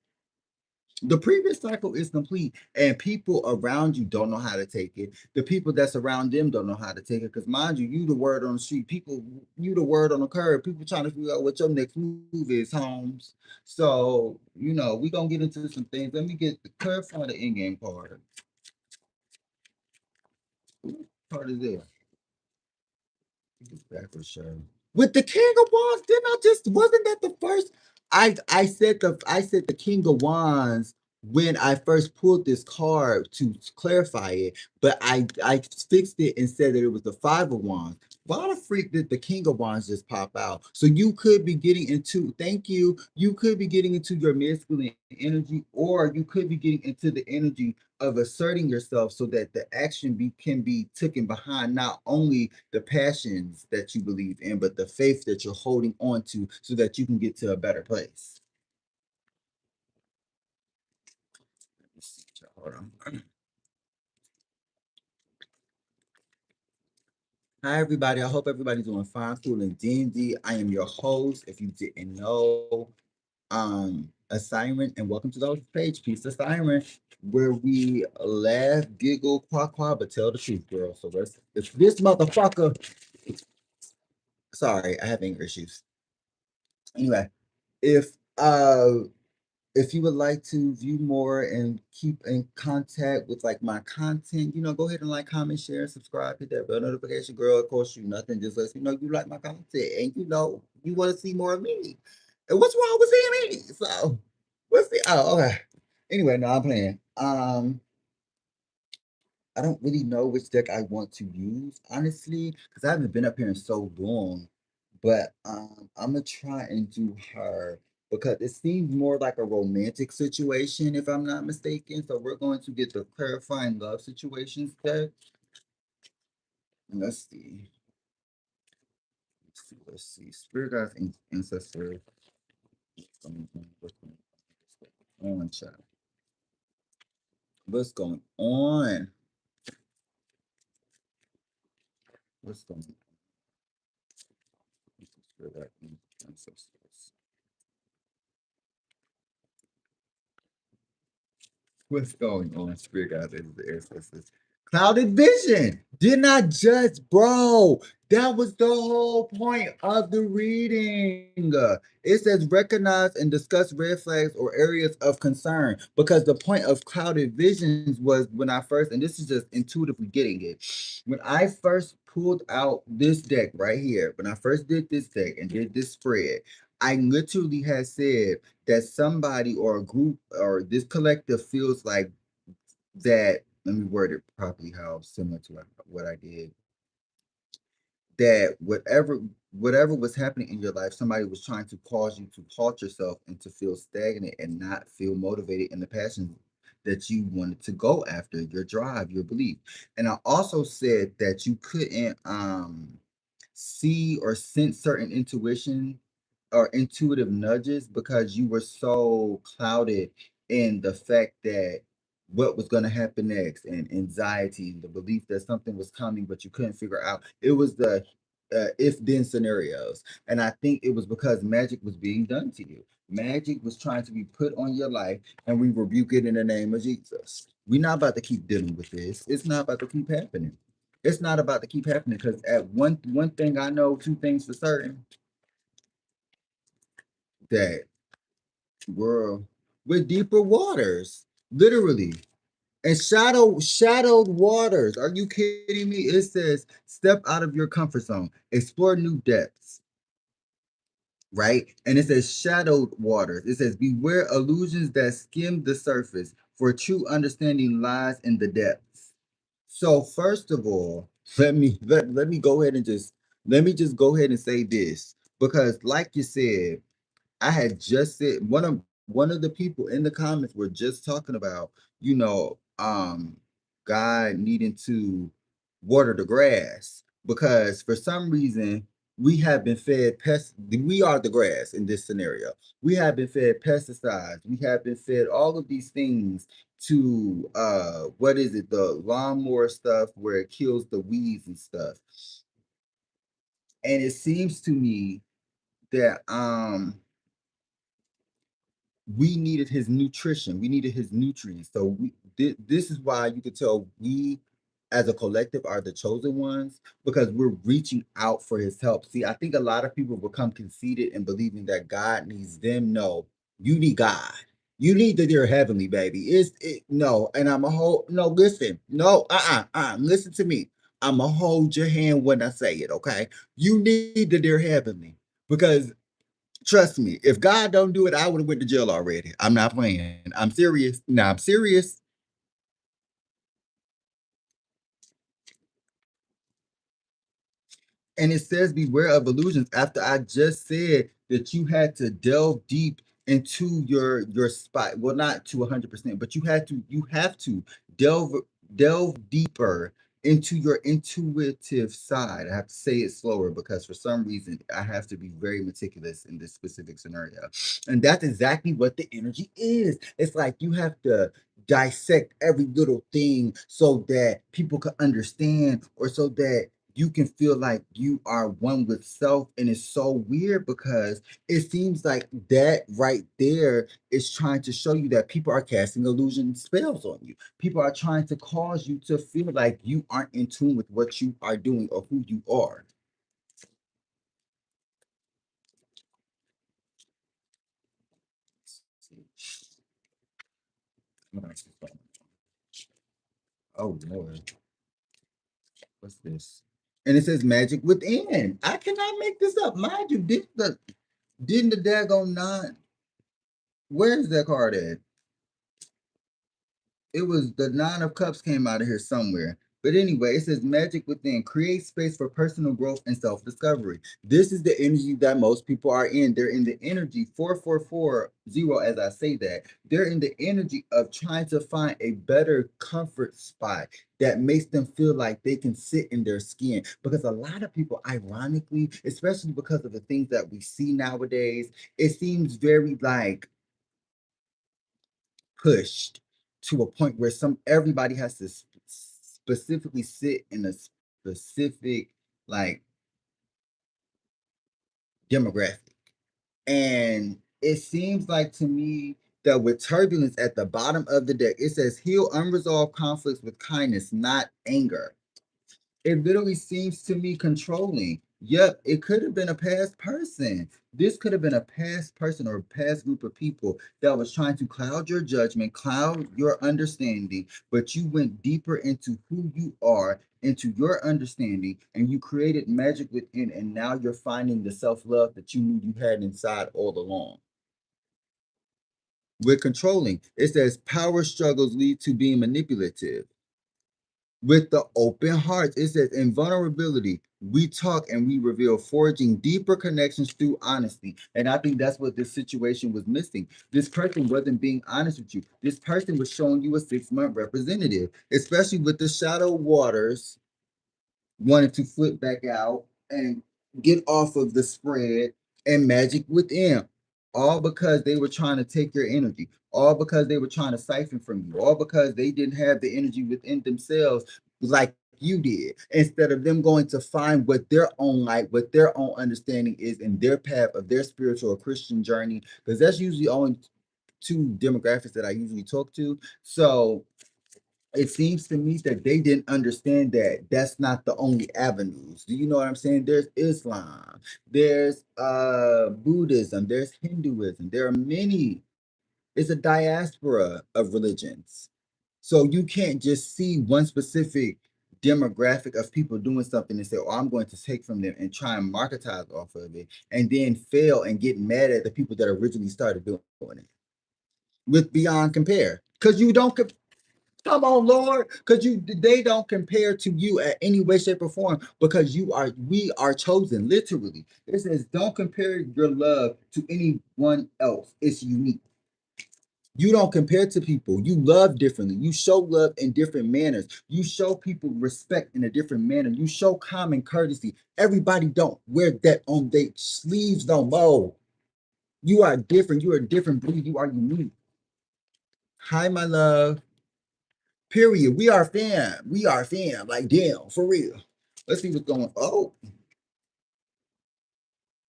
Speaker 1: The previous cycle is complete, and people around you don't know how to take it. The people that's around them don't know how to take it. Because mind you, you the word on the street. People, you the word on the curb. People trying to figure out what your next move is, Holmes. So we gonna get into some things. Let me get the clarify the in-game card. What card is there? It's backwards, Sharon. With the King of Wands, didn't I just wasn't that the first? I said the King of Wands when I first pulled this card to clarify it, but I fixed it and said that it was the Five of Wands. Why the freak did the King of Wands just pop out? So you could be getting into, thank you could be getting into your masculine energy, or you could be getting into the energy of asserting yourself so that the action can be taken behind not only the passions that you believe in, but the faith that you're holding on to so that you can get to a better place. Hold on. Hi, everybody. I hope everybody's doing fine, cool, and dandy. I am your host. If you didn't know, Asiyryn, and welcome to the page, Peace Asiyryn, where we laugh, giggle, quack, quack, but tell the truth, girl. So if this motherfucker, sorry, I have anger issues. Anyway, if if you would like to view more and keep in contact with like my content, go ahead and like, comment, share, subscribe, hit that bell notification, girl. It costs you nothing. Just let me know you like my content and you want to see more of me. And what's wrong with seeing me? So what's the oh okay. Anyway, no, I'm playing. I don't really know which deck I want to use, honestly, because I haven't been up here in so long. But I'm gonna try and do her because it seems more like a romantic situation, if I'm not mistaken. So we're going to get the clarifying love situations deck. Let's see. Let's see. Let's see. Spirit guides and ancestors. What's going on, child? What's going on? What's going on? Spirit guides and ancestors. What's going on, spirit guides and the ancestors? Clouded vision. Did not judge, bro. That was the whole point of the reading. It says recognize and discuss red flags or areas of concern because the point of clouded visions was when I first, and this is just intuitively getting it, when I first pulled out this deck right here, when I first did this deck and did this spread, I literally had said that somebody or a group or this collective feels like that. Let me word it properly, how similar to what I did. That whatever was happening in your life, somebody was trying to cause you to halt yourself and to feel stagnant and not feel motivated in the passion that you wanted to go after, your drive, your belief. And I also said that you couldn't see or sense certain intuition or intuitive nudges because you were so clouded in the fact that what was going to happen next and anxiety, the belief that something was coming, but you couldn't figure out. It was the if then scenarios. And I think it was because magic was being done to you. Magic was trying to be put on your life, and we rebuke it in the name of Jesus. We're not about to keep dealing with this. It's not about to keep happening. It's not about to keep happening because at one thing I know, two things for certain, that we're deeper waters, literally. And shadowed waters. Are you kidding me? It says step out of your comfort zone, explore new depths, right? And it says shadowed waters. It says beware illusions that skim the surface, for true understanding lies in the depths. So first of all, let me go ahead and just let me just go ahead and say this because, like you said, I had just said one of the people in the comments were just talking about, you know, God needing to water the grass because for some reason we have been fed pest. We are the grass in this scenario. We have been fed pesticides. We have been fed all of these things to what is it, the lawnmower stuff where it kills the weeds and stuff. And it seems to me that we needed his nutrition. We needed his nutrients. So this is why you could tell we as a collective are the chosen ones because we're reaching out for his help. See, I think a lot of people become conceited and believing that God needs them. No, you need God. You need the dear heavenly baby. No, and I'm a whole no, listen, no, listen to me. I'm a hold your hand when I say it, okay? You need the dear heavenly because trust me, if God don't do it, I would have went to jail already. I'm not playing. I'm serious. No, I'm serious. And it says beware of illusions after I just said that you had to delve deep into your spot. Well, not to 100%, but you have to delve delve deeper into your intuitive side. I have to say it slower because for some reason I have to be very meticulous in this specific scenario. And that's exactly what the energy is. It's like you have to dissect every little thing so that people can understand or so that you can feel like you are one with self. And it's so weird because it seems like that right there is trying to show you that people are casting illusion spells on you. People are trying to cause you to feel like you aren't in tune with what you are doing or who you are. Oh Lord, what's this? And it says magic within. I cannot make this up. Mind you, didn't the daggone not? Where's that card at? it was the Nine of Cups came out of here somewhere. But anyway, it says magic within. Create space for personal growth and self-discovery. This is the energy that most people are in. They're in the energy 4440, as I say that. They're in the energy of trying to find a better comfort spot that makes them feel like they can sit in their skin. Because a lot of people, ironically, especially because of the things that we see nowadays, it seems very like pushed to a point where some everybody has to specifically sit in a specific like demographic. And it seems like to me that with turbulence at the bottom of the deck, it says heal unresolved conflicts with kindness, not anger. It literally seems to me controlling. Yep, it could have been a past person. This could have been a past person or a past group of people that was trying to cloud your judgment, cloud your understanding, but you went deeper into who you are, into your understanding, and you created magic within, and now you're finding the self-love that you knew you had inside all along. With controlling, it says power struggles lead to being manipulative. With the open hearts, it says in vulnerability, we talk and we reveal, forging deeper connections through honesty. And I think that's what this situation was missing. This person wasn't being honest with you. This person was showing you a 6 month representative, especially with the shadow waters wanted to flip back out and get off of the spread and magic within. All because they were trying to take your energy, all because they were trying to siphon from you, all because they didn't have the energy within themselves like you did, instead of them going to find what their own light, what their own understanding is in their path of their spiritual or Christian journey, because that's usually only two demographics that I usually talk to. So it seems to me that they didn't understand that that's not the only avenues. Do you know what I'm saying? There's Islam, there's Buddhism, there's Hinduism. There are many. It's a diaspora of religions. So you can't just see one specific demographic of people doing something and say, "Oh, I'm going to take from them and try and marketize off of it," and then fail and get mad at the people that originally started doing it with beyond compare. Because you don't come on, Lord, because they don't compare to you at any way, shape, or form, because we are chosen, literally. It says, don't compare your love to anyone else. It's unique. You don't compare to people. You love differently. You show love in different manners. You show people respect in a different manner. You show common courtesy. Everybody don't wear that on their sleeves no more. You are different. You are a different breed. You are unique. Hi, my love. Period. We are fam. We are fam. Like, damn, for real. Let's see what's going on. Oh,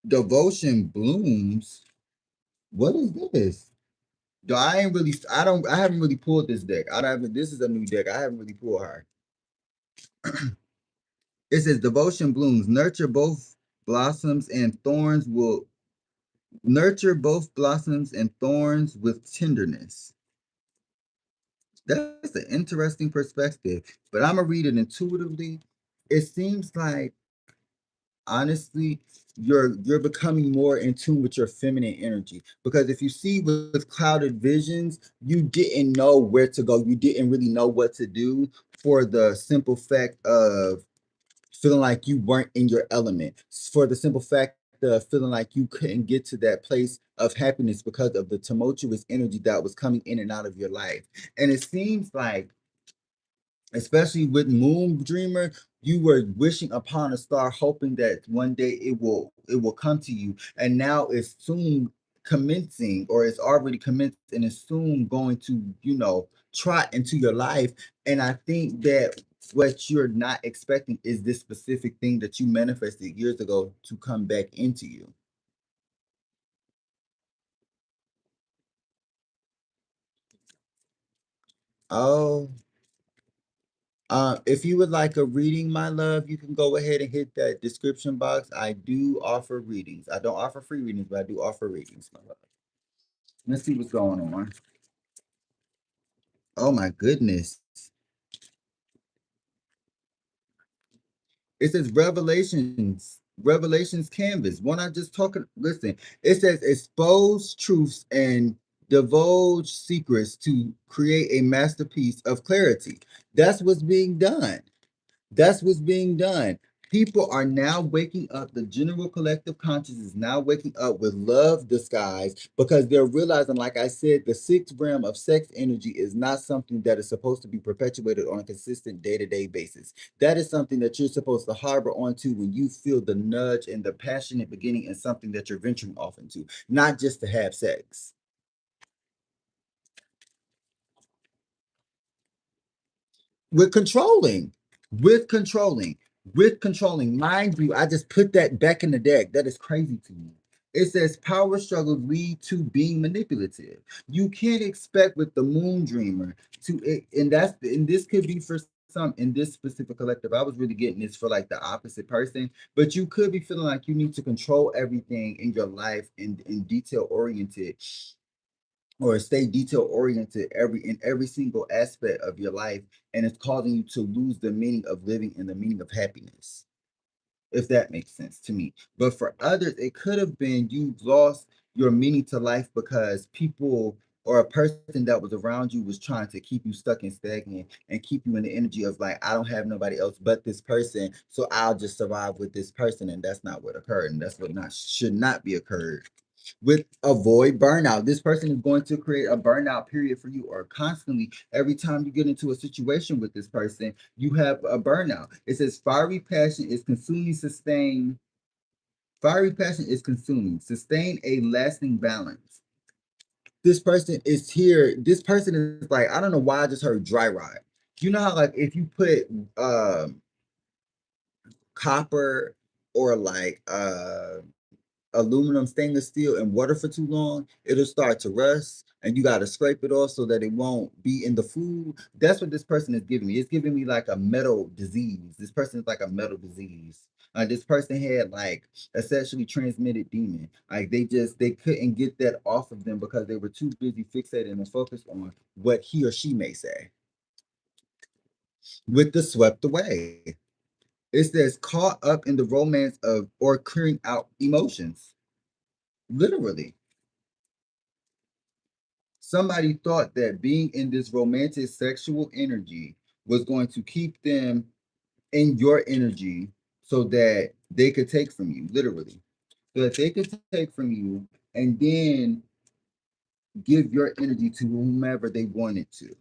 Speaker 1: devotion blooms. What is this? I haven't really pulled this deck. I haven't, this is a new deck. I haven't really pulled her. It says devotion blooms. Nurture both blossoms and thorns with tenderness. That's an interesting perspective, but I'm gonna read it intuitively. It seems like honestly you're becoming more in tune with your feminine energy, because if you see with clouded visions, you didn't know where to go, you didn't really know what to do, for the simple fact of feeling like you weren't in your element, for the simple fact of feeling like you couldn't get to that place of happiness because of the tumultuous energy that was coming in and out of your life. And it seems like, especially with Moon Dreamer, you were wishing upon a star, hoping that one day it will come to you, and now it's soon commencing, or it's already commenced, and it's soon going to trot into your life. And I think that what you're not expecting is this specific thing that you manifested years ago to come back into you. Oh, if you would like a reading, my love, you can go ahead and hit that description box. I do offer readings. I don't offer free readings, but I do offer readings, my love. Let's see what's going on. Oh my goodness. It says Revelations canvas. One I just talking. Listen, it says expose truths and divulge secrets to create a masterpiece of clarity. That's what's being done. That's what's being done. People are now waking up. The general collective consciousness is now waking up with love disguised because they're realizing, like I said, the sixth realm of sex energy is not something that is supposed to be perpetuated on a consistent day-to-day basis. That is something that you're supposed to harbor onto when you feel the nudge and the passionate beginning in something that you're venturing off into, not just to have sex. with controlling, with controlling, with controlling. Mind you, I just put that back in the deck. That is crazy to me. It says power struggles lead to being manipulative. You can't expect with the moon dreamer and this could be for some in this specific collective. I was really getting this for like the opposite person, but you could be feeling like you need to control everything in your life and detail oriented or stay detail oriented every single aspect of your life, and it's causing you to lose the meaning of living and the meaning of happiness, if that makes sense to me. But for others, it could have been you lost your meaning to life because people or a person that was around you was trying to keep you stuck and stagnant and keep you in the energy of like, I don't have nobody else but this person, so I'll just survive with this person. And that's not what occurred, and that's what not should not be occurred. With avoid burnout, this person is going to create a burnout period for you, or constantly every time you get into a situation with this person you have a burnout. It says fiery passion is consuming, sustain a lasting balance. This person is here, this person is like, I don't know why I just heard dry rot. You know how like if you put copper or like aluminum, stainless steel, and water for too long, it'll start to rust, and you got to scrape it off so that it won't be in the food. That's what this person is giving me. It's giving me like a metal disease. This person is like a metal disease. This person had like a sexually transmitted demon. Like they couldn't get that off of them because they were too busy fixated and focused on what he or she may say. With the swept away, it says caught up in the romance of or clearing out emotions. Literally, somebody thought that being in this romantic sexual energy was going to keep them in your energy so that they could take from you, literally. So that they could take from you and then give your energy to whomever they wanted to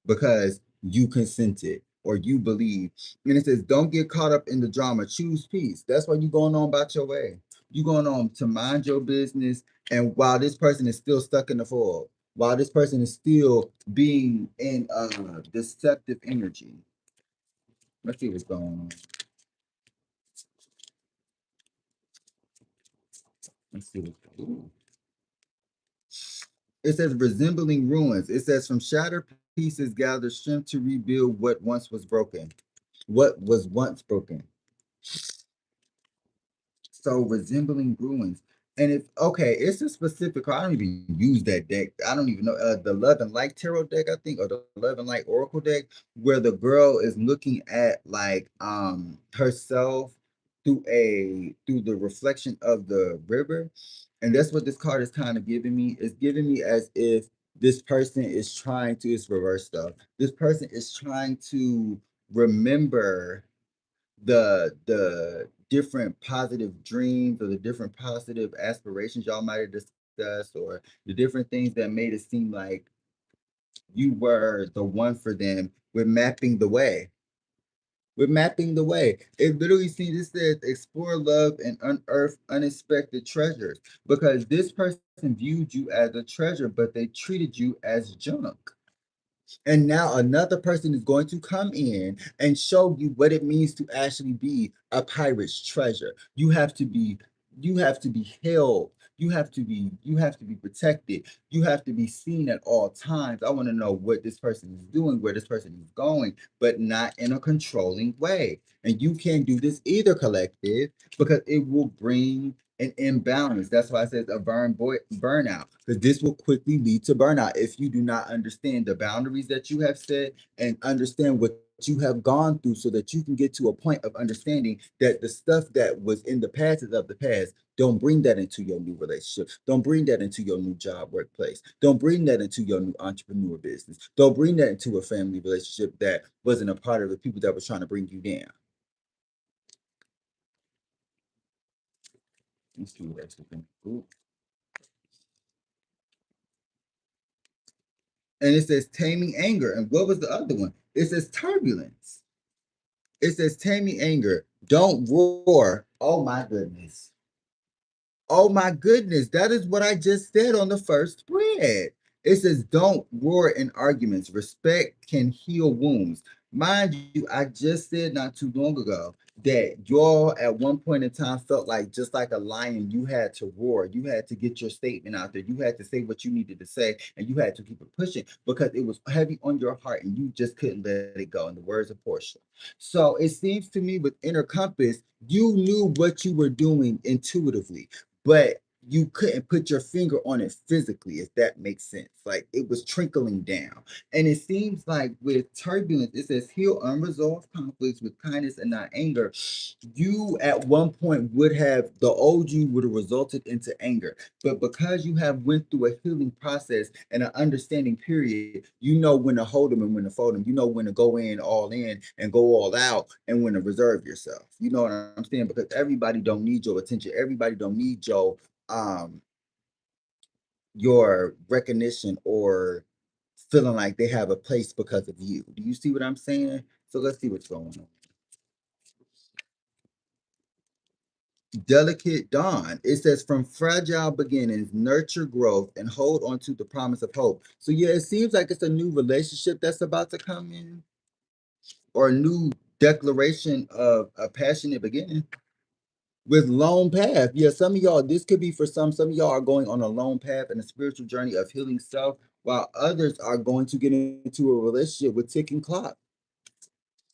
Speaker 1: because you consented or you believe. And it says, don't get caught up in the drama, choose peace. That's why you're going on about your way. You're going on to mind your business. And while this person is still stuck in the fog, while this person is still being in deceptive energy. Let's see what's going on. Let's see what's going on. It says resembling ruins. It says from shattered pieces gather strength to rebuild what once was broken. What was once broken. So resembling ruins. And it's okay, it's a specific, I don't even use that deck. I don't even know the Love and Light Tarot deck, I think, or the Love and Light Oracle deck, where the girl is looking at like herself through the reflection of the river. And that's what this card is kind of giving me. It's giving me as if this person is trying to, it's reverse stuff. This person is trying to remember the different positive dreams or the different positive aspirations y'all might have discussed, or the different things that made it seem like you were the one for them. With mapping the way, it literally seems, it says explore love and unearth unexpected treasures, because this person viewed you as a treasure but they treated you as junk. And now another person is going to come in and show you what it means to actually be a pirate's treasure. You have to be held. You have to be protected. You have to be seen at all times. I want to know what this person is doing, where this person is going, but not in a controlling way. And you can't do this either, collective, because it will bring an imbalance. That's why I said a burnout, because this will quickly lead to burnout if you do not understand the boundaries that you have set and understand what you have gone through so that you can get to a point of understanding that the stuff that was in the past is of the past. Don't bring that into your new relationship. Don't bring that into your new job workplace. Don't bring that into your new entrepreneur business. Don't bring that into a family relationship that wasn't a part of the people that were trying to bring you down. Let's do that. And it says taming anger. And what was the other one? It says turbulence. It says taming anger. Don't roar. Oh my goodness. Oh my goodness, that is what I just said on the first spread. It says, don't roar in arguments. Respect can heal wounds. Mind you, I just said not too long ago that y'all at one point in time felt like just like a lion, you had to roar. You had to get your statement out there. You had to say what you needed to say, and you had to keep it pushing because it was heavy on your heart and you just couldn't let it go. In the words of Portia. So it seems to me with Inner Compass, you knew what you were doing intuitively, but you couldn't put your finger on it physically, if that makes sense. Like it was trickling down. And it seems like with turbulence, it says heal unresolved conflicts with kindness and not anger. You at one point would have the old you would have resulted into anger. But because you have went through a healing process and an understanding period, you know when to hold them and when to fold them. You know when to go in and go all out and when to reserve yourself. You know what I'm saying? Because everybody don't need your attention. Everybody don't need um your recognition or feeling like they have a place because of you. Do you see what I'm saying? So let's see what's going on. Delicate dawn. It says from fragile beginnings, nurture growth and hold on to the promise of hope. So yeah, it seems like it's a new relationship that's about to come in or a new declaration of a passionate beginning with lone path. Yeah, some of y'all, this could be for some of y'all are going on a lone path and a spiritual journey of healing self, while others are going to get into a relationship with ticking clock.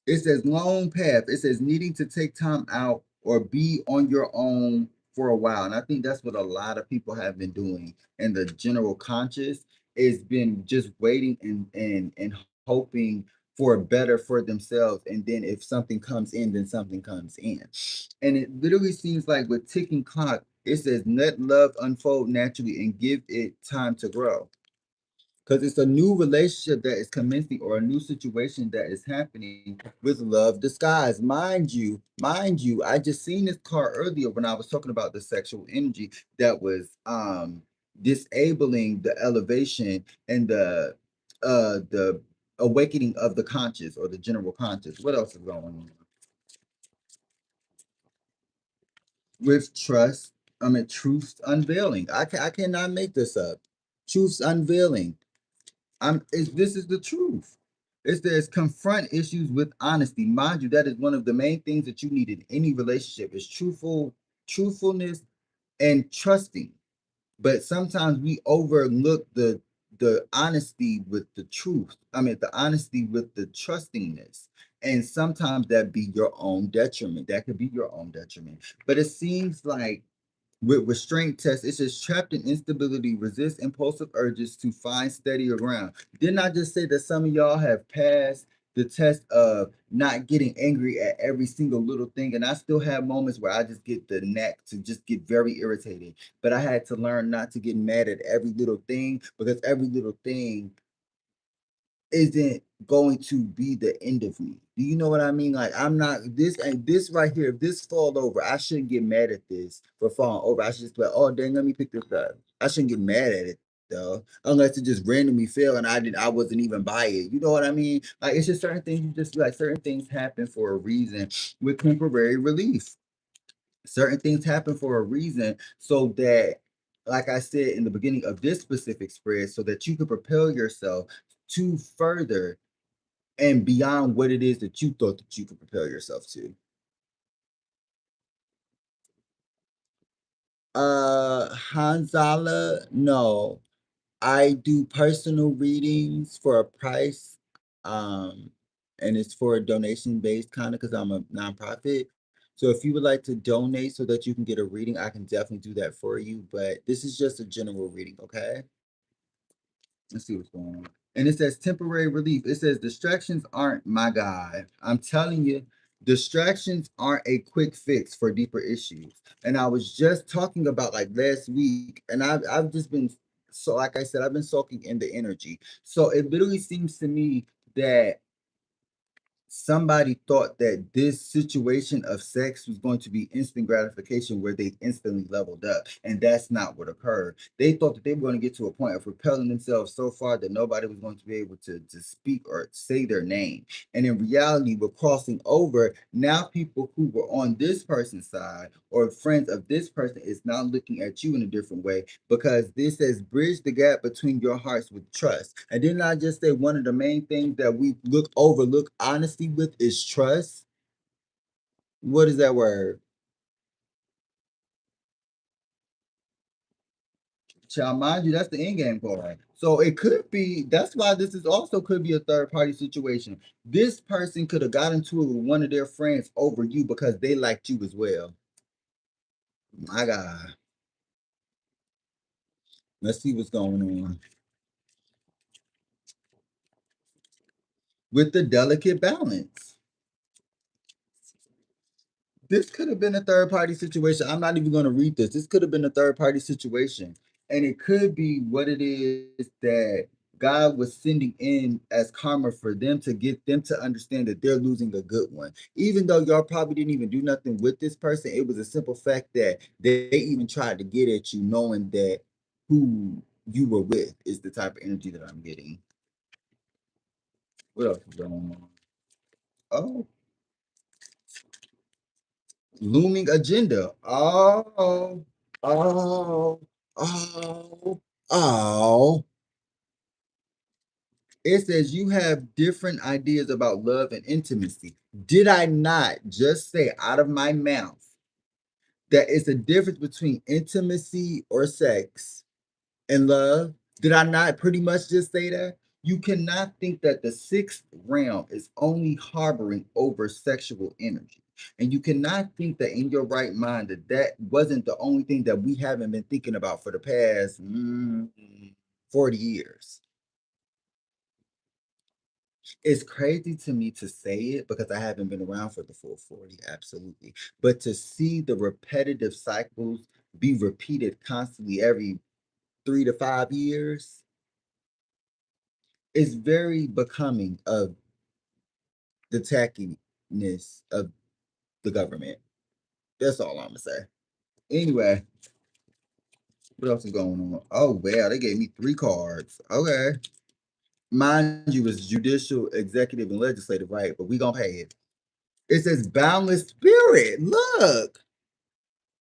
Speaker 1: It says lone path. It says needing to take time out or be on your own for a while. And I think that's what a lot of people have been doing. And the general conscious is been just waiting and hoping for better for themselves. And then if something comes in, then something comes in. And it literally seems like with ticking clock, it says let love unfold naturally and give it time to grow because it's a new relationship that is commencing or a new situation that is happening with love disguise. Mind you, I just seen this card earlier when I was talking about the sexual energy that was disabling the elevation and the awakening of the conscious or the general conscious. What else is going on? With trust, I mean truth's unveiling. I cannot make this up. Truth's unveiling. This is the truth. It says confront issues with honesty. Mind you, that is one of the main things that you need in any relationship is truthfulness and trusting. But sometimes we overlook the honesty with the truth. I mean the honesty with the trustingness. And sometimes that be your own detriment. That could be your own detriment. But it seems like with restraint tests, it says trapped in instability, resist impulsive urges to find steadier ground. Didn't I just say that some of y'all have passed the test of not getting angry at every single little thing? And I still have moments where I just get the knack to just get very irritated. But I had to learn not to get mad at every little thing because every little thing isn't going to be the end of me. Do you know what I mean? Like I'm not this and this right here. If this fall over, I shouldn't get mad at this for falling over. I should just be like, oh dang, let me pick this up. I shouldn't get mad at it though, unless it just randomly fell and I wasn't even by it. You know what I mean? Like it's just certain things you just like certain things happen for a reason with temporary relief. Certain things happen for a reason so that like I said in the beginning of this specific spread, so that you can propel yourself to further and beyond what it is that you thought that you could propel yourself to. Hanzala, no. I do personal readings for a price. Um, and it's for a donation based kind of because I'm a nonprofit. So if you would like to donate so that you can get a reading, I can definitely do that for you. But this is just a general reading, okay? Let's see what's going on. And it says temporary relief. It says distractions aren't my guide. I'm telling you, distractions aren't a quick fix for deeper issues. And I was just talking about like last week, and I've just been, so like I said, I've been soaking in the energy. So it literally seems to me that somebody thought that this situation of sex was going to be instant gratification where they instantly leveled up, and that's not what occurred. They thought that they were going to get to a point of propelling themselves so far that nobody was going to be able to speak or say their name. And in reality, we're crossing over. Now people who were on this person's side or friends of this person is now looking at you in a different way, because this says bridge the gap between your hearts with trust. And didn't I just say one of the main things that we overlook honesty with is trust? What is that word? Child, mind you, that's the end game card. So it could be, that's why this is also could be a third party situation. This person could have got into it with one of their friends over you because they liked you as well. My God. Let's see what's going on. With the delicate balance. This could have been a third party situation. I'm not even going to read this. This could have been a third party situation. And it could be what it is that God was sending in as karma for them to get them to understand that they're losing a good one. Even though y'all probably didn't even do nothing with this person, it was a simple fact that they even tried to get at you, knowing that who you were with is the type of energy that I'm getting. What else is going on? Oh, looming agenda. Oh, oh, oh. It says you have different ideas about love and intimacy. Did I not just say out of my mouth that it's a difference between intimacy or sex and love? Did I not pretty much just say that? You cannot think that the sixth realm is only harboring over sexual energy. And you cannot think that in your right mind that that wasn't the only thing that we haven't been thinking about for the past 40 years. It's crazy to me to say it because I haven't been around for the full 40, absolutely. But to see the repetitive cycles be repeated constantly every 3 to 5 years is very becoming of the tackiness of the government. That's all I'm gonna say. Anyway, what else is going on? Oh wow, they gave me 3 cards. Okay. Mind you, it's judicial, executive, and legislative, right? But we gonna pay it. It says boundless spirit. Look.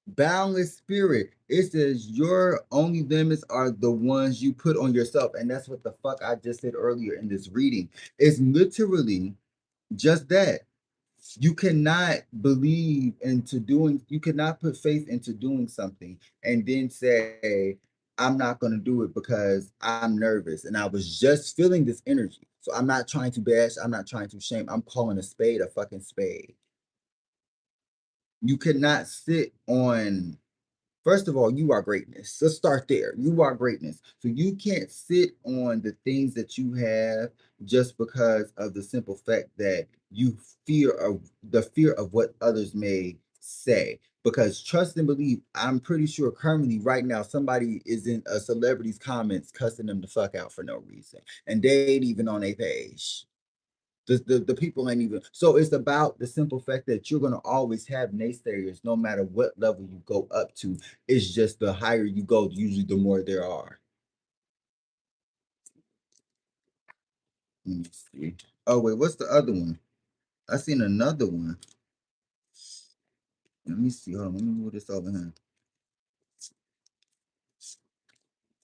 Speaker 1: Boundless spirit. It says your only limits are the ones you put on yourself. And that's what the fuck I just said earlier in this reading. It's literally just that. You cannot believe into doing, you cannot put faith into doing something and then say, I'm not going to do it because I'm nervous. And I was just feeling this energy. So I'm not trying to bash, I'm not trying to shame. I'm calling a spade a fucking spade. You cannot sit on, first of all, you are greatness. Let's start there. You are greatness. So you can't sit on the things that you have just because of the simple fact that you fear of what others may say. Because trust and believe, I'm pretty sure currently right now somebody is in a celebrity's comments cussing them the fuck out for no reason. And they ain't even on a page. The people ain't even, so it's about the simple fact that you're going to always have naysayers no matter what level you go up to. It's just the higher you go, usually the more there are. Let me see. Oh wait, what's the other one? I seen another one. Let me see. Hold on, let me move this over here.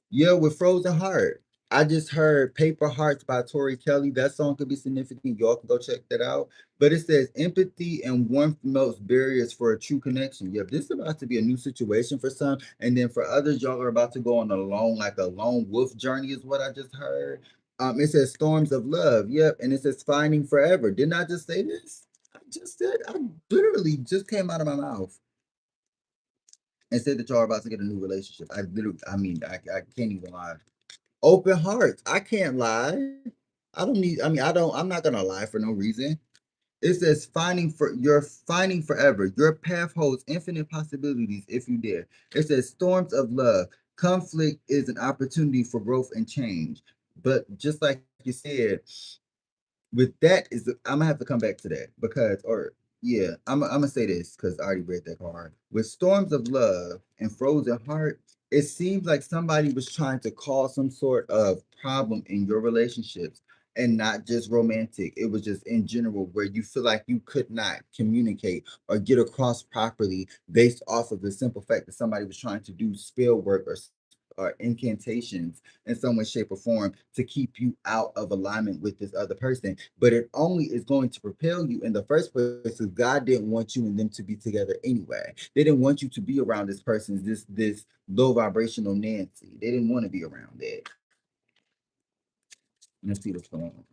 Speaker 1: Yeah, with Frozen Heart. I just heard Paper Hearts by Tori Kelly. That song could be significant. Y'all can go check that out. But it says empathy and warmth melts barriers for a true connection. Yep, this is about to be a new situation for some. And then for others, y'all are about to go on a lone, like a lone wolf journey, is what I just heard. It says storms of love. Yep. And it says finding forever. Didn't I just say this? I just said, I literally just came out of my mouth and said that y'all are about to get a new relationship. I literally, I mean, I can't even lie. Open hearts. I can't lie. I don't need, I mean, I'm not gonna lie for no reason. It says you're finding forever. Your path holds infinite possibilities if you dare. It says storms of love. Conflict is an opportunity for growth and change. But just like you said, with that is I'm gonna have to come back to that because or yeah, I'm gonna say this because I already read that card. With storms of love and frozen heart, it seems like somebody was trying to cause some sort of problem in your relationships and not just romantic. It was just in general where you feel like you could not communicate or get across properly based off of the simple fact that somebody was trying to do spell work or incantations in some way, shape, or form to keep you out of alignment with this other person. But it only is going to propel you in the first place because God didn't want you and them to be together anyway. They didn't want you to be around this person's this low vibrational Nancy. They didn't want to be around that. Let's see what's going on.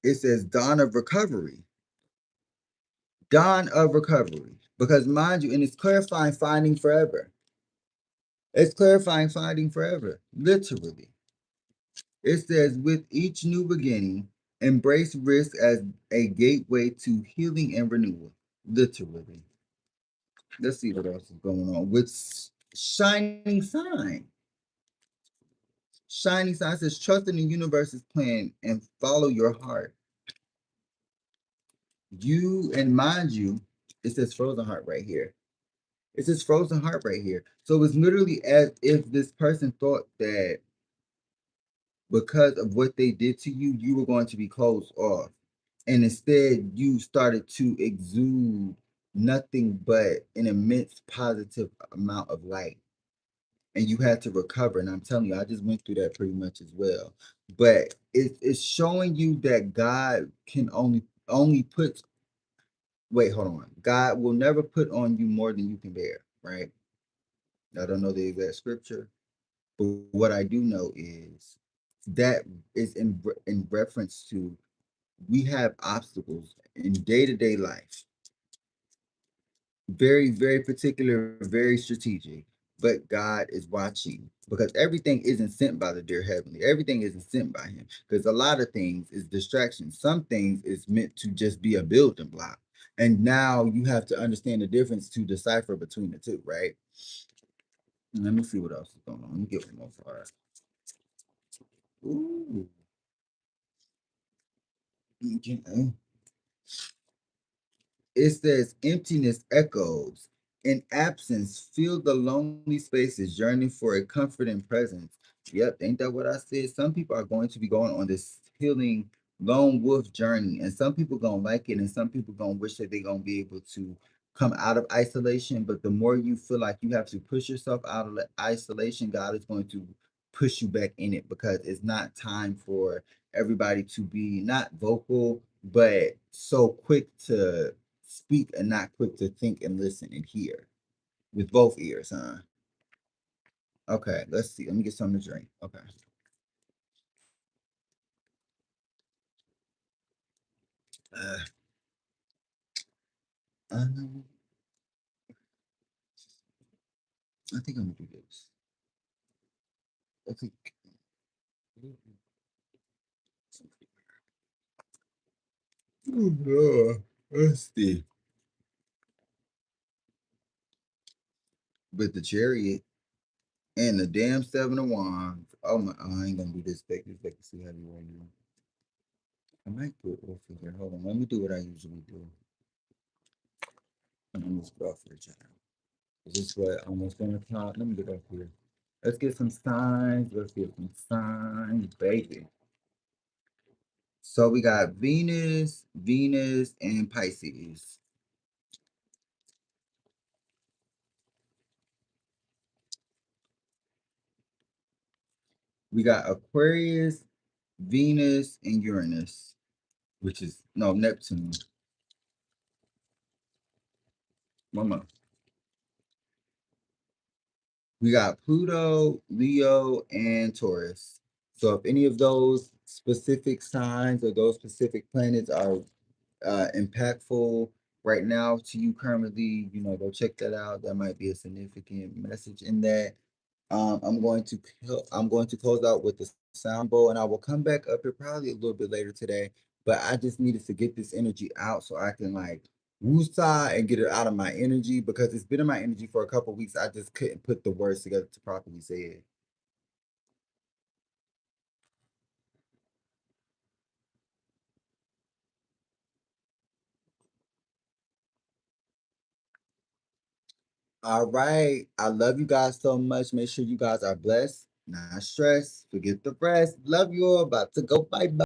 Speaker 1: It says dawn of recovery. Dawn of recovery. Because mind you, and it's clarifying finding forever. It's clarifying finding forever. Literally. It says, with each new beginning, embrace risk as a gateway to healing and renewal. Literally. Let's see what else is going on. With shining sign. Shining sign says, trust in the universe's plan and follow your heart. You, and mind you, it says frozen heart right here. It says frozen heart right here. So it's literally as if this person thought that because of what they did to you, you were going to be closed off. And instead, you started to exude nothing but an immense positive amount of light. And you had to recover. And I'm telling you, I just went through that pretty much as well. But it's showing you that God can only put wait, hold on. God will never put on you more than you can bear, right? I don't know the exact scripture, but what I do know is that is in reference to we have obstacles in day-to-day life, very very particular, very strategic, but God is watching because everything isn't sent by the dear heavenly, everything isn't sent by him because a lot of things is distractions, some things is meant to just be a building block, and now you have to understand the difference to decipher between the two, right? Let me see what else is going on. Let me get one more card. Ooh. Okay. It says emptiness echoes. In absence, feel the lonely spaces, yearning for a comfort and presence. Yep, ain't that what I said? Some people are going to be going on this healing lone wolf journey, and some people gonna like it, and some people gonna wish that they gonna be able to come out of isolation. But the more you feel like you have to push yourself out of isolation, God is going to push you back in it because it's not time for everybody to be not vocal, but so quick to speak and not quick to think and listen and hear with both ears, huh? Okay, let's see. Let me get something to drink. Okay. Uh, um, I think I'm gonna do this. I think. Let's see. With the chariot and the damn seven of wands. Oh my! Oh, I ain't gonna do this deck. This deck is too heavy right now. I might do it off of here. Hold on. Let me do what I usually do. Let me just go off for the channel. Is this what almost gonna top? Let me get up here. Let's get some signs. Let's get some signs, baby. So we got Venus, and Pisces. We got Aquarius, Venus, and Uranus, which is no Neptune. Mama. We got Pluto, Leo, and Taurus. So if any of those specific signs or those specific planets are impactful right now to you currently, go check that out. That might be a significant message in that. I'm going to close out with the sound bowl, and I will come back up here probably a little bit later today. But I just needed to get this energy out so I can like woosah and get it out of my energy because it's been in my energy for a couple weeks. I just couldn't put the words together to properly say it. All right. I love you guys so much. Make sure you guys are blessed, not stressed. Forget the rest. Love you all. About to go. Bye bye.